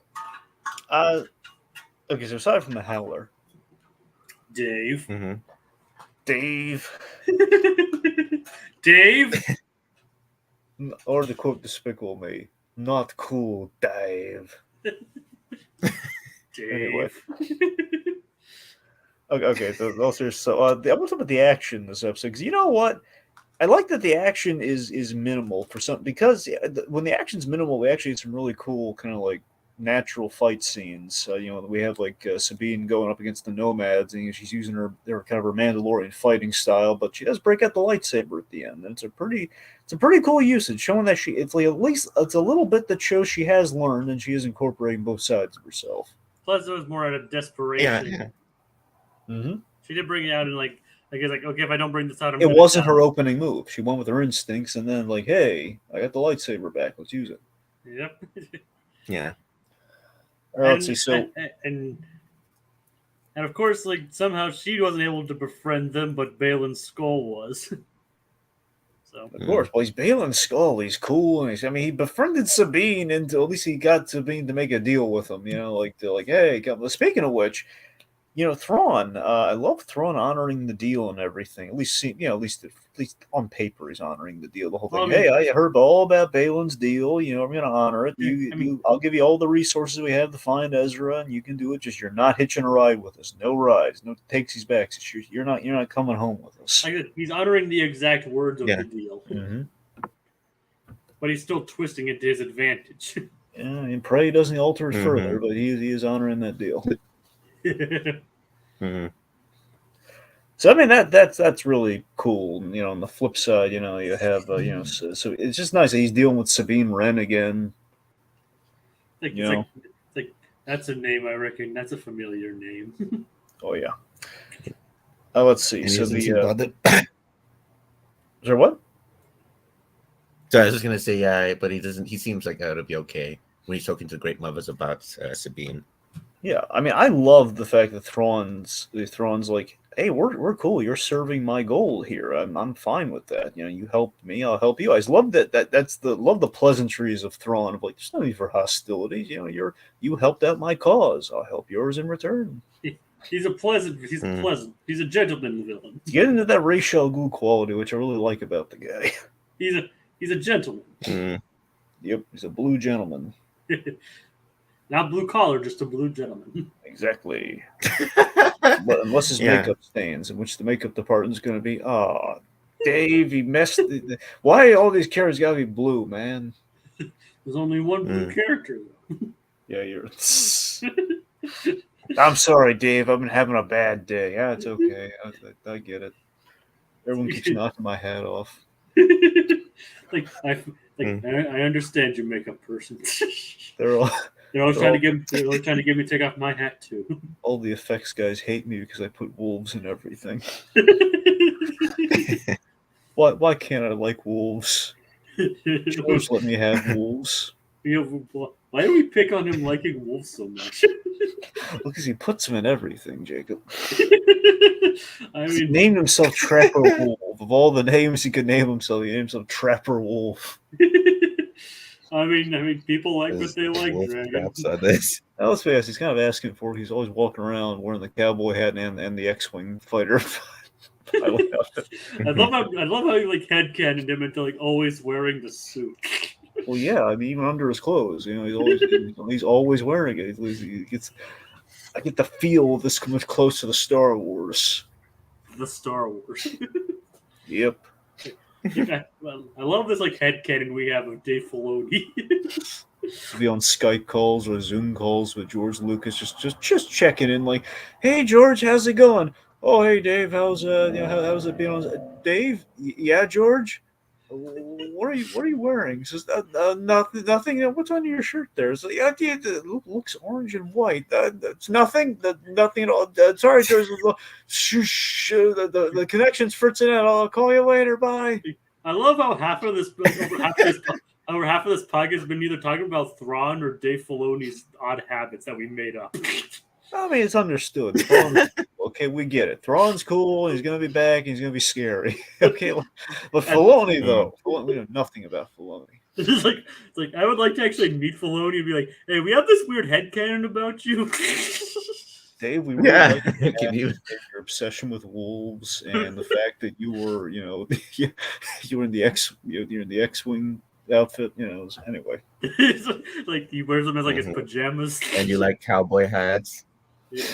Okay, so aside from the Howler. Dave. Mm-hmm. Dave. Dave? Or to quote Despicable Me, not cool, Dave. Dave. Anyway. Okay, so also, so I want to talk about the action in this episode, because you know what? I like that the action is minimal for some, because when the action's minimal, we actually get some really cool kind of like natural fight scenes. We have like Sabine going up against the nomads, and she's using her kind of her Mandalorian fighting style, but she does break out the lightsaber at the end, and it's a pretty cool usage, showing that it's like at least it's a little bit that shows she has learned and she is incorporating both sides of herself. Plus, it was more out of desperation. Yeah. Mm-hmm. She did bring it out, and I guess okay, if I don't bring this out, it wasn't her opening move. She went with her instincts, and then like, hey, I got the lightsaber back. Let's use it. Yep. Yeah. Let's see. So and of course, like somehow she wasn't able to befriend them, but Balin Skull was. So of course, well, he's Balin Skull. He's cool, and he befriended Sabine, and at least he got Sabine to make a deal with him. Hey, speaking of which, Thrawn. I love Thrawn honoring the deal and everything. At least on paper, he's honoring the deal. The whole thing. Hey, I heard all about Balin's deal. I'm going to honor it. I'll give you all the resources we have to find Ezra, and you can do it. Just you're not hitching a ride with us. No rides. No takesies backs. You're not coming home with us. He's honoring the exact words of the deal, mm-hmm. but he's still twisting it to his advantage. Yeah, and pray doesn't alter it further, but he is honoring that deal. Mm-hmm. So that's really cool. On the flip side, you have so it's just nice that he's dealing with Sabine Wren again. That's a name I reckon. That's a familiar name. Oh yeah. Let's see. And so the is there what? So I was just gonna say yeah, but he doesn't. He seems like it'll be okay when he's talking to the Great Mothers about Sabine. Yeah, I love the fact that Thrawn's like, hey, we're cool. You're serving my goal here. I'm fine with that. You helped me, I'll help you. I just love that's the pleasantries of Thrawn. Of like, there's no need for hostility. You helped out my cause. I'll help yours in return. He's a gentleman villain. Get into that racial glue quality, which I really like about the guy. He's a gentleman. Mm. Yep, he's a blue gentleman. Not blue collar, just a blue gentleman. Exactly. But unless his makeup stains, in which the makeup department is going to be, Dave, he messed. Why all these characters got to be blue, man? There's only one blue character, though. Yeah, you're. I'm sorry, Dave. I've been having a bad day. Yeah, it's okay. I get it. Everyone keeps knocking my hat off. I understand your makeup person. They're always trying to get me to take off my hat too. All the effects guys hate me because I put wolves in everything. Why can't I like wolves? George let me have wolves. Why do we pick on him liking wolves so much? Because he puts them in everything, Jacob. He named himself Trapper Wolf. Of all the names he could name himself, he named himself Trapper Wolf. People like what they like, Dragon. Now, let's be honest, he's kind of asking for it. He's always walking around wearing the cowboy hat and the X-Wing fighter. I love how he headcanoned him into always wearing the suit. Well, yeah, even under his clothes, he's always wearing it. I get the feel of this coming close to the Star Wars. The Star Wars. Yep. I love this headcanon we have of Dave Filoni. Be on Skype calls or Zoom calls with George Lucas, just checking in, hey George, how's it going? Oh, hey Dave, how's it being on? Dave, yeah, George. what are you wearing? He says, nothing. What's under your shirt there? It's like, it looks orange and white. That's nothing. Nothing at all. Sorry, there's the connection's fritzing out. I'll call you later. Bye. I love how half of this podcast has been either talking about Thrawn or Dave Filoni's odd habits that we made up. I mean, it's understood. Thrawn's, okay, we get it. Thrawn's cool. He's going to be back. He's going to be scary. Okay, but Filoni, though, we know nothing about Filoni. It's like I would like to actually meet Filoni and be like, hey, we have this weird headcanon about you. Dave, we really like your obsession with wolves and the fact that you were, you were in the you're in the X-wing outfit, anyway. Like he wears them as like his pajamas. And you like cowboy hats. Yeah.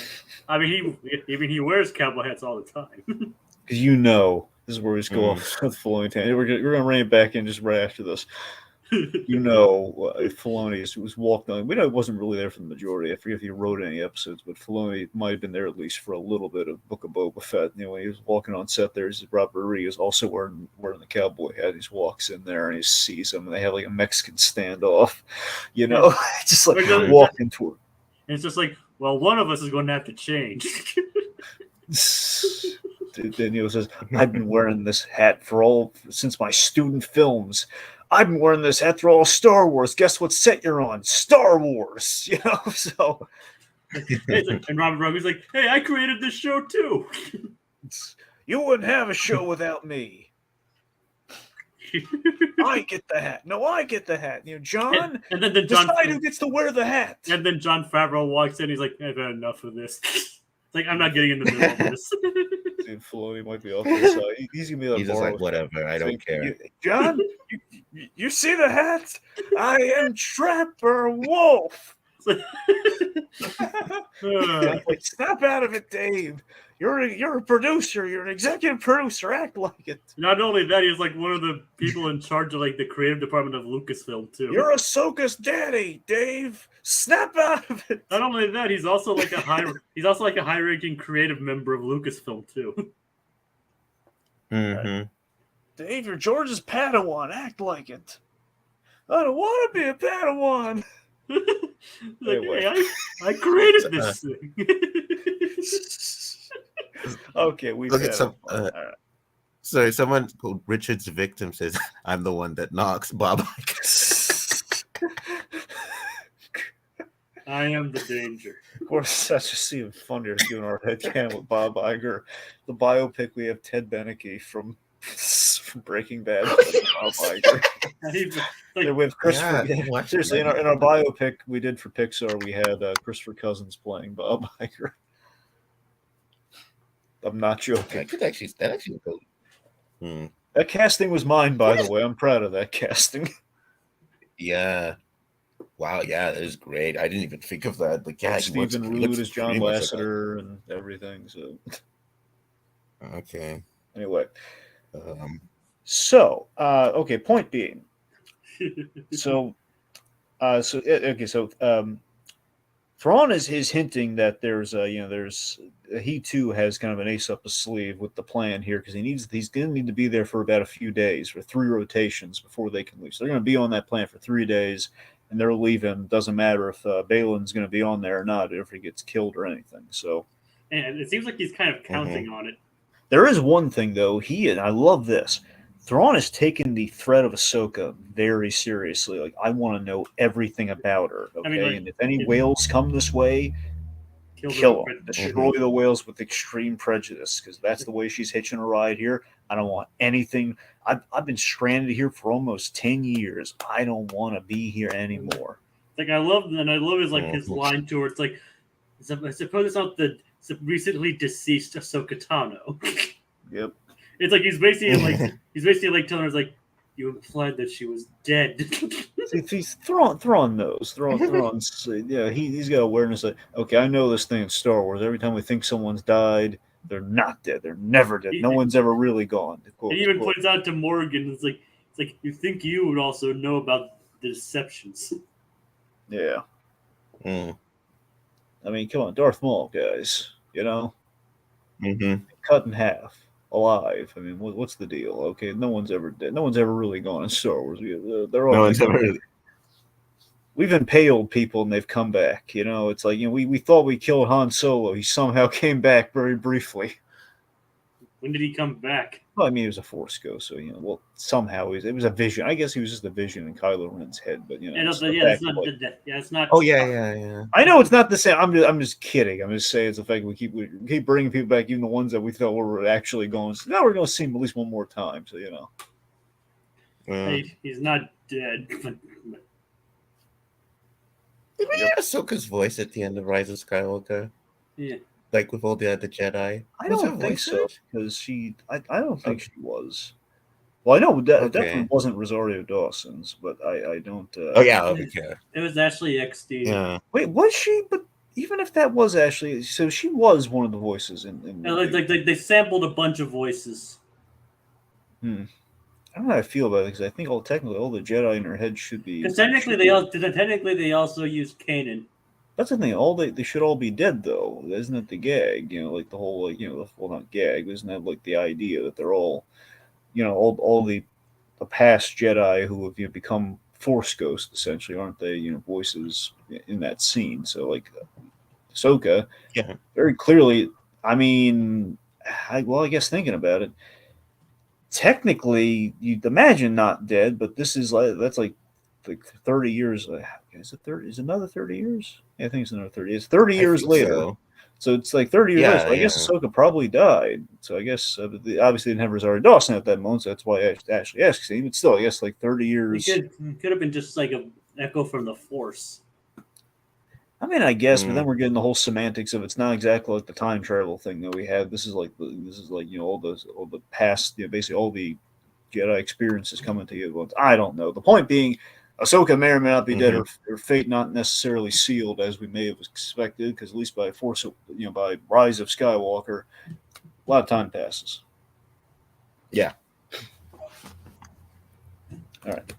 I mean, he wears cowboy hats all the time. Because this is where we just go off with Filoni. We're going to rein it back in just right after this. Filoni was walked on. We know he wasn't really there for the majority. I forget if he wrote any episodes, but Filoni might have been there at least for a little bit of Book of Boba Fett. When he was walking on set there, Robert Rodriguez also wearing the cowboy hat. He just walks in there and he sees him, and they have like a Mexican standoff. Just like walking toward. And it's just like, well, one of us is going to have to change. Daniel says, "I've been wearing this hat since my student films. I've been wearing this hat for all Star Wars. Guess what set you're on? Star Wars." So. And Robert Rodriguez like, "Hey, I created this show too." You wouldn't have a show without me. I get the hat. No, I get the hat. John. And then John, decide who gets to wear the hat. And then Jon Favreau walks in. He's like, "I've had enough of this." It's like, I'm not getting in the middle of this. Dude, Filoni might be off this side. He's gonna be like, he's just like, whatever. I don't care. John, you see the hat? I am Trapper Wolf. Like, snap out of it, Dave. You're a producer. You're an executive producer. Act like it. Not only that, he's like one of the people in charge of like the creative department of Lucasfilm too. You're Ahsoka's daddy, Dave. Snap out of it. Not only that, he's also like a high-ranking creative member of Lucasfilm too. Mm-hmm. Dave, you're George's Padawan. Act like it. I don't want to be a Padawan. Anyway. Hey, I created this thing. Okay, we look at some. Right. Sorry, someone called Richard's Victim says, "I'm the one that knocks, Bob." I am the danger. Of course, that's just even funnier doing our headcanon with Bob Iger. The biopic, we have Ted Beneke from Breaking Bad. Bob Iger. With Christopher. Yeah, seriously, in our biopic we did for Pixar, we had Christopher Cousins playing Bob Iger. I'm not joking. That actually go. That casting was mine, by the way. I'm proud of that casting. Yeah. Wow. Yeah, that is great. I didn't even think of that. Like, yeah, Stephen Root is John Lasseter and everything. So. Okay. Anyway. So, okay. Point being. Thrawn is hinting that there's he too has kind of an ace up his sleeve with the plan here because he's going to need to be there for about a few days for 3 rotations before they can leave. So they're going to be on that plan for 3 days, and they're leaving. Doesn't matter if Balin's going to be on there or not, if he gets killed or anything. So, and it seems like he's kind of counting on it. There is one thing though. I love this. Thrawn has taken the threat of Ahsoka very seriously. Like, I want to know everything about her. Okay, I mean, and if any whales come this way, kill them. Destroy the whales with extreme prejudice, because that's the way she's hitching a ride here. I don't want anything. I've been stranded here for almost 10 years. I don't want to be here anymore. Like, I love his his line to her. It's like, I suppose it's not the recently deceased Ahsoka Tano. Yep. It's like he's basically telling her, like, you implied that she was dead. He's Thrawn knows. Thrawn's he's got awareness that, okay, I know this thing in Star Wars. Every time we think someone's died, they're not dead. They're never dead. No one's ever really gone. He even points out to Morgan, it's like you think you would also know about the deceptions. Yeah. I mean, come on, Darth Maul, guys. Mm-hmm. Cut in half. alive. I mean, what's the deal? Okay, no one's ever dead. No one's ever really gone in Star Wars. They're all No one's ever. We've impaled people and they've come back. It's like we thought we killed Han Solo. He somehow came back very briefly. When did he come back? Well, I mean, he was a Force ghost, so somehow it was a vision. I guess he was just a vision in Kylo Ren's head, but it's not. Oh yeah. I know it's not the same. I'm just kidding. I'm just saying it's the fact we keep bringing people back, even the ones that we thought were actually going. So now we're going to see him at least one more time. So He's not dead. Did we hear Ahsoka's voice at the end of Rise of Skywalker? Yeah. Like with all the other Jedi? I don't think so, because I don't think she was. Well, I know that definitely wasn't Rosario Dawson's, but I don't. It was Ashley XD. Yeah. Wait, was she? But even if that was Ashley, so she was one of the voices in they sampled a bunch of voices. I don't know how I feel about it, because I think technically all the Jedi in her head should be. Because technically they also used Kanan. That's the thing. They should all be dead, though. Isn't it the gag? Like the whole well, not gag. Isn't that like the idea that they're all, all the past Jedi who have become Force ghosts, essentially, aren't they? Voices in that scene. So like Ahsoka, very clearly. I mean, I guess thinking about it, technically you'd imagine not dead, but that's like 30 years. Is it 30? Is it another 30 years? Yeah, I think it's another 30. It's 30 years later. So it's like 30 years later. So I guess Ahsoka probably died. So I guess obviously didn't have Rosario Dawson at that moment. So that's why I actually asked him. But still, I guess like 30 years. It could have been just like an echo from the Force. I mean, I guess, but then we're getting the whole semantics of it's not exactly like the time travel thing that we had. This is like all the past, basically all the Jedi experiences coming to you. I don't know. The point being, Ahsoka may or may not be dead, her fate not necessarily sealed as we may have expected, because at least by by Rise of Skywalker, a lot of time passes. Yeah. All right.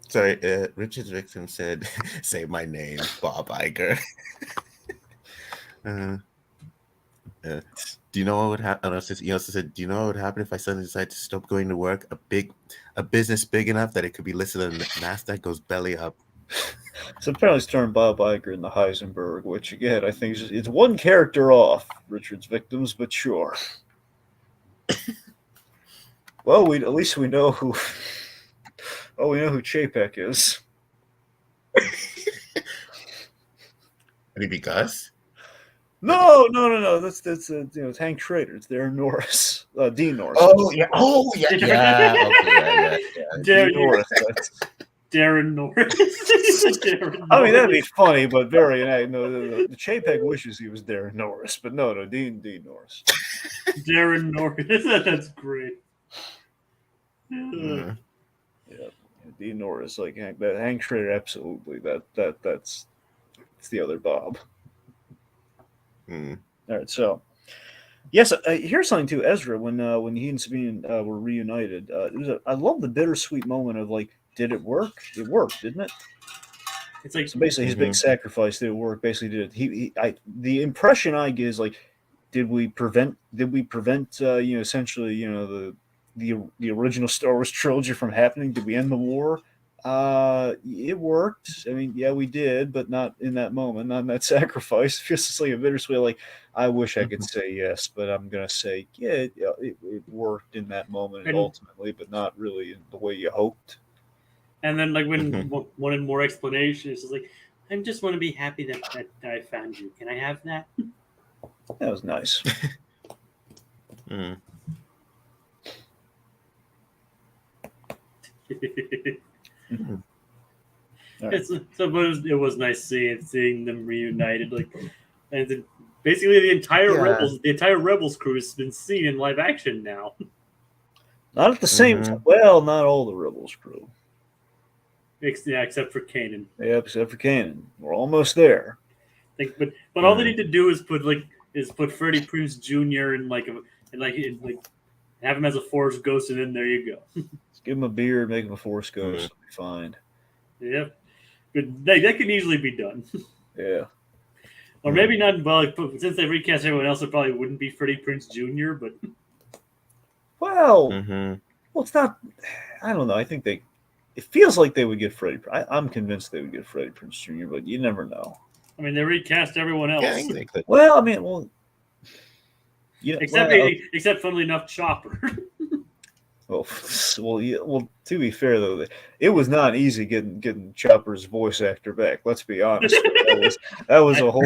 Sorry, Richard's victim said, "Say my name, Bob Iger." Do you know what would happen? He also said, "Do you know what would happen if I suddenly decide to stop going to work? A business big enough that it could be listed on NASDAQ goes belly up." So apparently it's turned Bob Iger into Heisenberg, which again I think it's one character off Richard's victims, but sure. Well, at least we know who. Oh, we know who Chapek is. Would he be Gus? No. That's it's Hank Schrader. It's Darren Norris, Dean Norris. Oh yeah. Okay, yeah. Dean Norris. Darren Norris. I mean, that'd be funny, but very the Chapek wishes he was Darren Norris, but no, Dean Norris. Darren Norris. That's great. Yeah, Dean Norris, like Hank Schrader, absolutely. That's the other Bob. All right, so yes, here's something too. Ezra, when he and Sabine were reunited, I love the bittersweet moment of like, did it work? It worked, didn't it? It's like so basically his big sacrifice did it work. Basically, did it? The impression I get is like, did we prevent essentially the original Star Wars trilogy from happening? Did we end the war? It worked. I mean, yeah, we did, but not in that moment, not in that sacrifice. Just like a bittersweet, like, I wish I could say yes, but I'm going to say, yeah, it worked in that moment ultimately, but not really in the way you hoped. And then, like, when wanted more explanation, it's just like, I just want to be happy that I found you. Can I have that? That was nice. Right. It was nice seeing them reunited, like, and then basically the entire Rebels crew has been seen in live action now. Not at the same time. Well, not all the Rebels crew. Except for Kanan. Yeah, except for Kanan. We're almost there. But all they need to do is put Freddie Prinze Jr. and have him as a Force ghost, and then there you go. Just give him a beard, make him a Force ghost. It'll be fine. Yep. But that can easily be done. Yeah. Or maybe not. Well, since they recast everyone else, it probably wouldn't be Freddie Prinze Jr. But well, it's not. I don't know. I think it feels like they would get Freddie. I'm convinced they would get Freddie Prinze Jr., but you never know. I mean, they recast everyone else. Yeah, they could. Well, I mean, except funnily enough, Chopper. Well, to be fair though, it was not easy getting Chopper's voice actor back. Let's be honest. That was a whole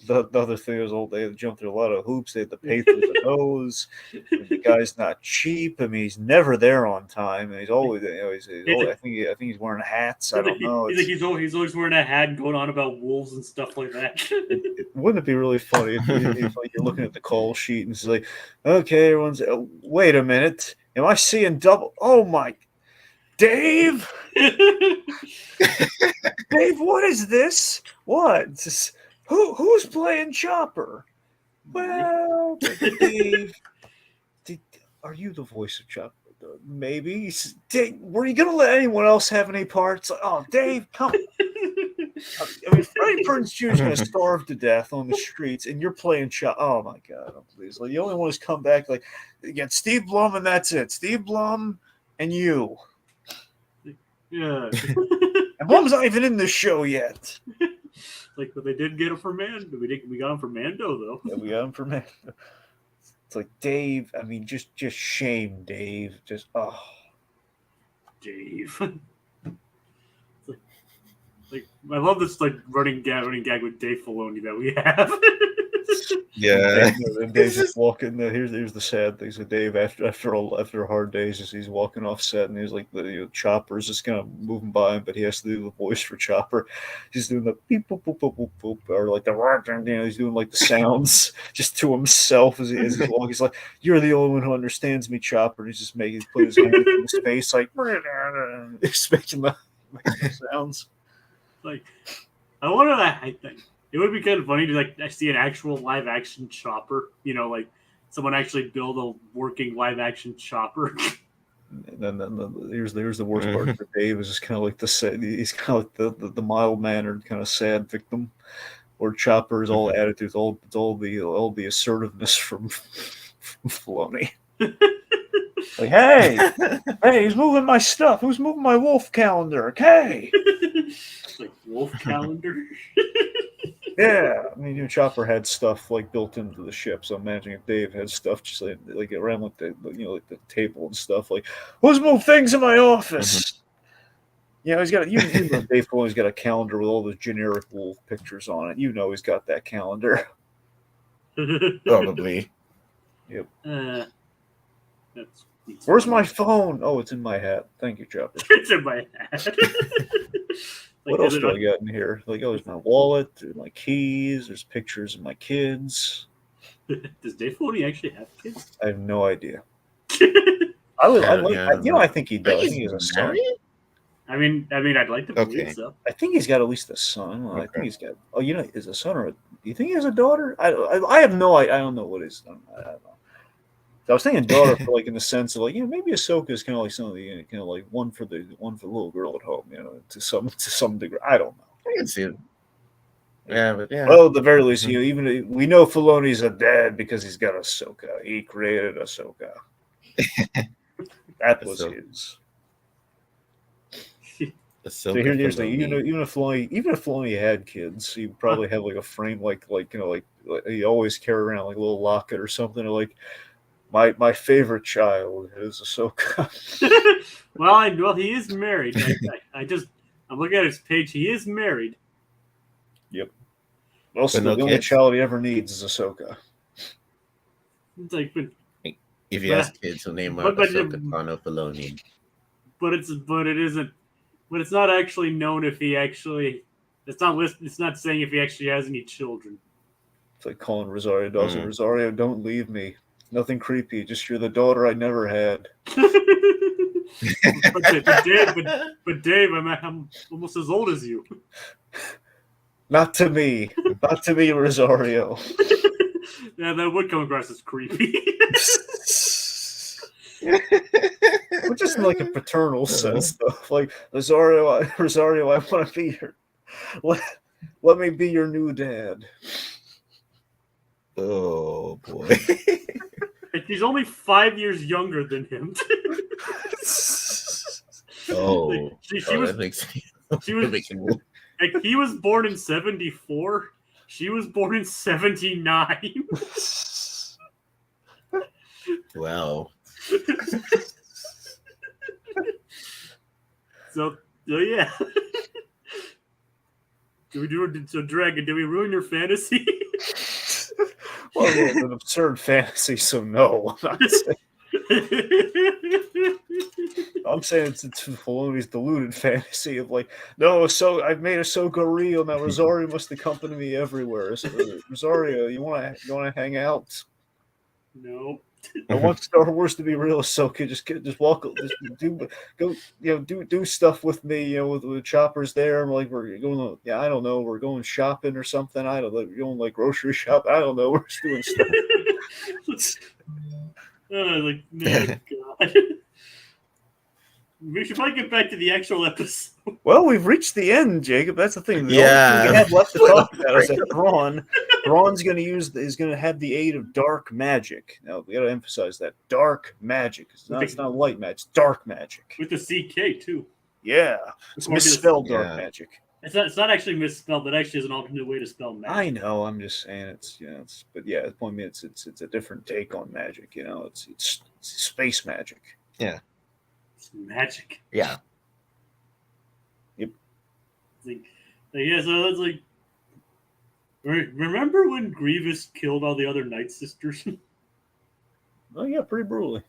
the other thing. They had to jump through a lot of hoops. They had to pay through the nose. The guy's not cheap. I mean, he's never there on time, and he's always. I think he's wearing hats. I don't know. He's always wearing a hat and going on about wolves and stuff like that. Wouldn't it be really funny if you're looking at the call sheet and it's like, okay, everyone's. Wait a minute. Am I seeing double? Oh my, Dave! Dave, what is this? What? Who's playing Chopper? Well, Dave, are you the voice of Chopper? Maybe. Dave, were you gonna let anyone else have any parts? Oh, Dave, come. I mean, Freddie Prinze Jr. is going to starve to death on the streets, and you're playing Chopper. Oh my God! Please, the only one who's come back, you get Steve Blum, and that's it. Steve Blum and you. Yeah. And Blum's not even in this show yet. But they did get him for Mando. We got him for Mando though. Yeah, we got him for Mando. It's like Dave. I mean, just shame, Dave. Dave. I love this running gag with Dave Filoni that we have. Yeah. Dave just walking. Here's the sad thing. So Dave, after hard days, he's walking off set, and he's like Chopper's just kind of moving by him, but he has to do the voice for Chopper. He's doing the beep boop boop boop boop boop, or he's doing the sounds just to himself as he's walking. He's like, "You're the only one who understands me, Chopper." And he's just put his hand in his face expecting the sounds. I wonder that. I think it would be kind of funny to see an actual live action Chopper. Someone actually build a working live action Chopper. And then here's the worst part for Dave is just kind of he's kind of like the mild mannered kind of sad victim, where Chopper is all attitude, all the assertiveness from Filoni. Hey, he's moving my stuff. Who's moving my wolf calendar? Okay. Wolf calendar? Yeah. I mean, Chopper had stuff built into the ship. So I'm imagining if Dave had stuff just around the table and stuff. Who's moved things in my office? Mm-hmm. He's got Dave Filoni's got a calendar with all the generic wolf pictures on it. He's got that calendar. Probably. Yep. Where's my phone? Oh, it's in my hat. Thank you, Chopper. It's in my hat. What else do I got in here? There's my wallet, there's my keys, there's pictures of my kids. Does Dave Filoni actually have kids? I have no idea. I think he does. I think he has a son. I mean, I'd like to believe so. I think he's got at least a son. I think he's got. Oh, is a son or? Do you think he has a daughter? I have no. I don't know what his son. I don't know. I was thinking daughter for in the sense of maybe Ahsoka is kind of some of the one for the little girl at home, to some degree. I don't know. I can see it. Yeah, but yeah. Well, at the very least, even we know Filoni's a dad because he's got Ahsoka. He created Ahsoka. That was his. So here's the even if Filoni had kids, he would probably have a frame he always carry around a little locket or something My favorite child is Ahsoka. Well, he is married. I'm looking at his page. He is married. Yep. Also, the only child he ever needs is Ahsoka. It's if he has kids, he'll name Ahsoka Tano Filoni. But it isn't. But it's not actually known if he actually. It's not saying if he actually has any children. It's like calling Rosario Dawson. Rosario, don't leave me. Nothing creepy. Just you're the daughter I never had. but Dave, I'm almost as old as you. Not to me. Not to me, Rosario. Yeah, that would come across as creepy. But just in a paternal sense, though. Rosario, I want to be Let me be your new dad. Oh boy. And she's only 5 years younger than him. Oh, she was. that makes She was. making Like, he was born in 1974. She was born in 1979. wow. So yeah. Dragon, did we ruin your fantasy? Well, it's an absurd fantasy, so no. I'm saying it's Filoni's deluded fantasy of like, no, so I've made Ahsoka real. Now Rosario must accompany me everywhere. So, Rosario, you wanna hang out? No. I want Star Wars to be real, Ahsoka. Just walk, just do stuff with me. With Chopper's there. I'm like, we're going. I don't know. We're going shopping or something. I don't know. We're going like grocery shop. I don't know. We're just doing stuff. Like, man, God. We should probably get back to the actual episode. Well, we've reached the end, Jacob. That's the thing. The only Yeah. thing we have left to talk about is that Thrawn's is going to have the aid of dark magic. Now we got to emphasize that dark magic. It's not light magic. It's dark magic With the CK too. Yeah, it's misspelled dark magic. It's not actually misspelled. That actually is an alternate way to spell magic. I know. I'm just saying but yeah, the point being, it's a different take on magic. It's space magic. Yeah. Magic. Yeah. Yep. Yeah, so that's like. Remember when Grievous killed all the other Night Sisters? Oh yeah, pretty brutally.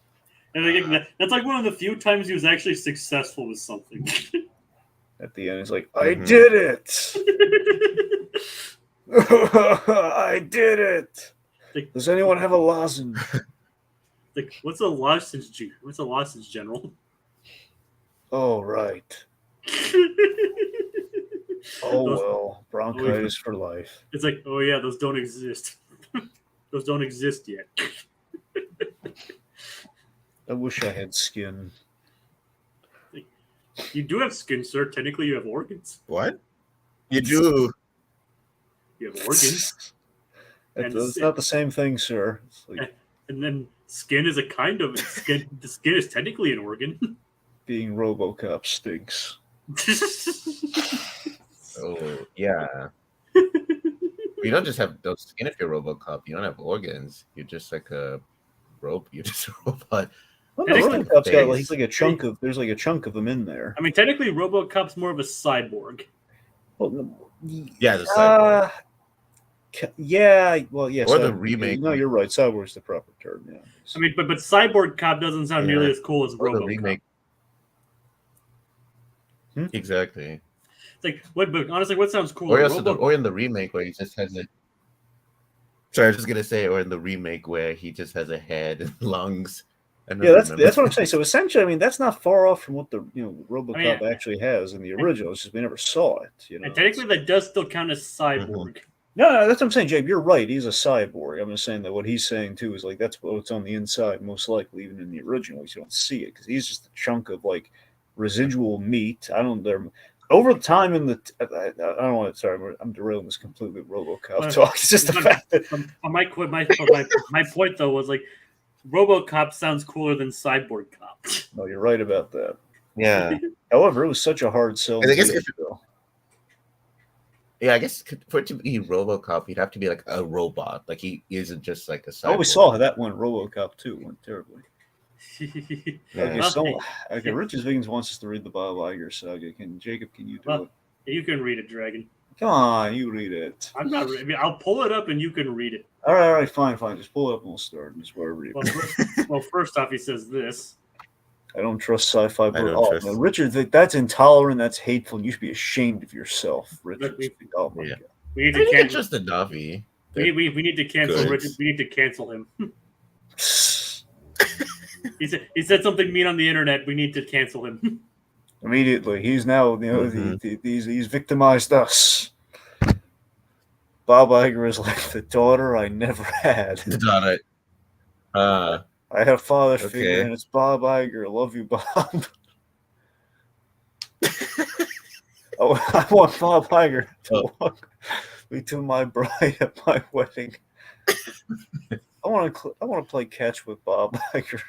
And that's like one of the few times he was actually successful with something. At the end, he's like, "I did it! I did it! Does anyone have a lozenge?" Like, what's a lozenge? What's a lozenge, General? Oh, right. Well, bronchitis for life. It's like, oh yeah, those don't exist. Those don't exist yet. I wish I had skin. You do have skin, sir. Technically, you have organs. What? You do. You have organs. It's not the same thing, sir. And then skin is a kind of skin. The skin is technically an organ. Being RoboCop stinks. Oh yeah. You don't just have those skin if you're RoboCop. You don't have organs. You're just like a rope. You're just a robot. Well, no, RoboCop's got he's like a chunk of. There's like a chunk of them in there. I mean, technically, RoboCop's more of a cyborg. Well, yeah, the cyborg. Yeah, well, yes. Or the remake. No, you're right. Cyborg's the proper term. Yeah. I mean, but Cyborg Cop doesn't sound nearly as cool as RoboCop. The remake. Exactly. It's like, but honestly, what sounds cool? Or in the remake where he just has a. Sorry, I was just gonna say, or in the remake where he just has a head and lungs. Yeah, that's what I'm saying. So essentially, I mean, that's not far off from what the RoboCop actually has in the original. It's just we never saw it. And technically, that does still count as cyborg. Mm-hmm. No, that's what I'm saying, Jabe. You're right. He's a cyborg. I'm just saying that what he's saying too is like that's what's on the inside, most likely, even in the original. You don't see it because he's just a chunk of like residual meat. Over time in the I don't want to. Sorry, I'm derailing this completely. RoboCop talk. It's just the fact that my point though was like RoboCop sounds cooler than Cyborg Cop. No, you're right about that. Yeah. However, it was such a hard sell. I guess I guess for it to be RoboCop, he'd have to be like a robot. Like he isn't just like a cyborg. I always saw how that went. RoboCop 2 went terribly. Yeah. Okay, Richard Higgins wants us to read the Bob Iger saga. Jacob, can you do it? You can read it, Dragon. Come on, you read it. I'm not reading. I mean, I'll pull it up and you can read it. All right, fine. Just pull it up and we'll start. Just wherever you. Well, first off, he says this. I don't trust sci-fi. No, Richard, that's intolerant. That's hateful. And you should be ashamed of yourself, Richard. Oh my God. We need to cancel just the Navi. We need to cancel Richard. We need to cancel him. He said something mean on the internet. We need to cancel him immediately. He's now he's victimized us. Bob Iger is like the daughter I never had. The daughter. I had a father figure, and it's Bob Iger. Love you, Bob. Oh, I want Bob Iger to walk me to my bride at my wedding. I want to play catch with Bob Iger.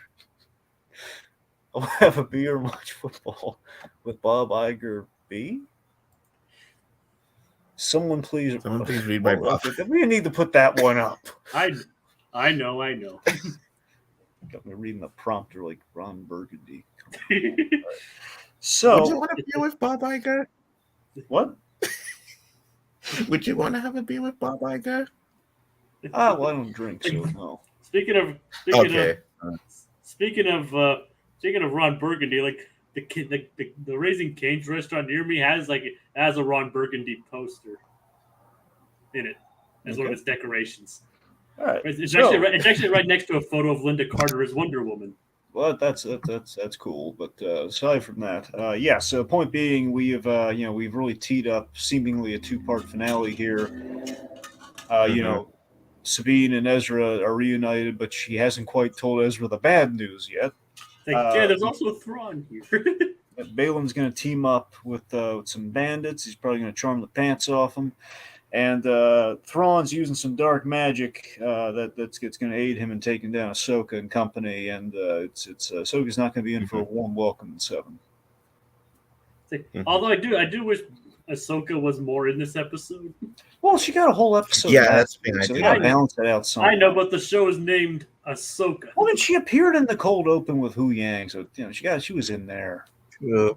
I want to have a beer and watch football with Bob Iger B. Someone please read my Bob. We need to put that one up. I know. Got me reading the prompter like Ron Burgundy. So, would you want to be with Bob Iger? What? Would you want to have a beer with Bob Iger? Well, I don't drink, so no. Speaking of Ron Burgundy, like the Raising Cane's restaurant near me has a Ron Burgundy poster in it as one of its decorations. All right. It's actually right next to a photo of Linda Carter as Wonder Woman. Well, that's cool. But aside from that, yeah. So point being, we've really teed up seemingly a 2-part finale here. You know, Sabine and Ezra are reunited, but she hasn't quite told Ezra the bad news yet. There's also Thrawn here. Balin's going to team up with some bandits. He's probably going to charm the pants off them. And Thrawn's using some dark magic that's going to aid him in taking down Ahsoka and company. And Ahsoka's not going to be in for a warm welcome in 7. Although I do wish Ahsoka was more in this episode. Well, she got a whole episode. Yeah, that's so we got to balance it out somehow. I know, but the show is named Ahsoka. Well, then she appeared in the cold open with Hu Yang, so she was in there. Yeah.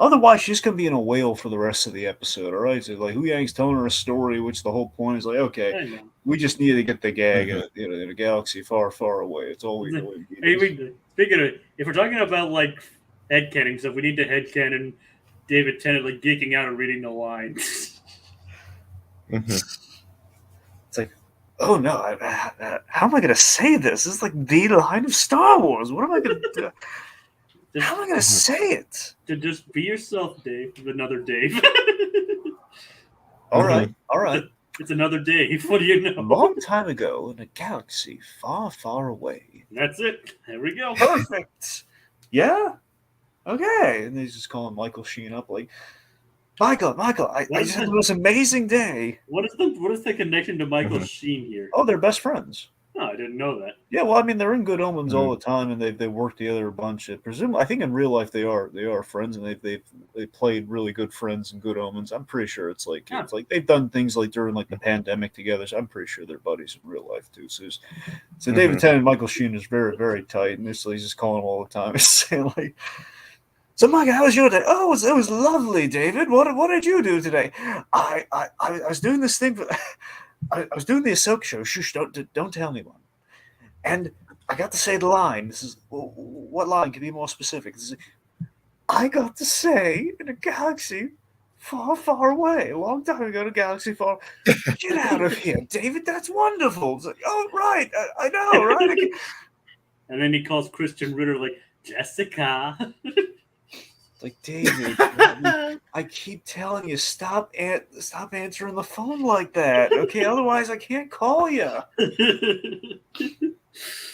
Otherwise, she's going to be in a whale for the rest of the episode, all right? So, like, Hu Yang's telling her a story, which the whole point is like, okay, we just need to get the gag in a galaxy far, far away. It's all we really need. Speaking of, if we're talking about, like, headcanon stuff, we need to headcanon David Tennant, like, geeking out and reading the lines. It's like, oh, no, how am I going to say this? This is like the line of Star Wars. What am I going to do? How am I going to say it? To just be yourself, Dave. Another Dave. All right. It's another Dave. What do you know? A long time ago in a galaxy far, far away. That's it. There we go. Perfect. Yeah? Okay. And he's just calling Michael Sheen up like, Michael, I just had the most amazing day. What is the connection to Michael Sheen here? Oh, they're best friends. No, I didn't know that. Yeah, well, I mean, they're in Good Omens all the time, and they work together a bunch. I think in real life they are friends, and they played really good friends in Good Omens. I'm pretty sure it's like they've done things like during like the pandemic together. So I'm pretty sure they're buddies in real life too. So David Tennant and Michael Sheen is very, very tight, and he's just calling him all the time. He's saying like, "So, Mike, how was your day?" "Oh, it was lovely, David. What did you do today?" I was doing this thing. I was doing the Ahsoka show. Shush! Don't tell anyone. And I got to say the line. This is what line? Can you be more specific? This is, I got to say in a galaxy far, far away, a long time ago, in a galaxy far. Get out of here, David. That's wonderful. It's like, oh right, I know, right? And then he calls Christian Ritter like Jessica. Like, David, I keep telling you, stop answering the phone like that, okay? Otherwise, I can't call you. It's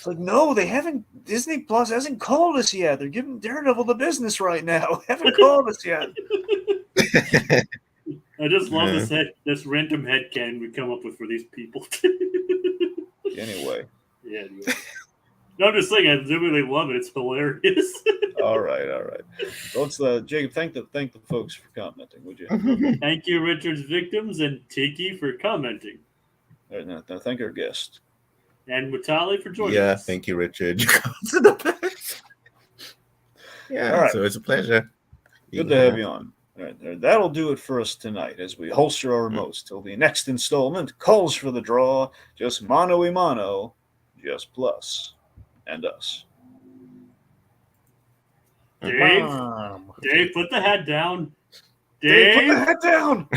like, no, they haven't. Disney Plus hasn't called us yet. They're giving Daredevil the business right now. Haven't called us yet. I just love this random headcanon we come up with for these people. Anyway. Yeah. No, I'm just saying, I genuinely love it. It's hilarious. All right. Let's Jacob, thank the folks for commenting, would you? Thank you, Richard's victims, and Tiki for commenting. All right, now thank our guest. And Mutale for joining us. Yeah, thank you, Richard. Yeah, all right. So it's a pleasure. Good to have you on. All right, that'll do it for us tonight as we holster our remotes till the next installment calls for the draw. Just mano a mano, just Plus and Us. Dave, put the hat down. Dave, put the hat down.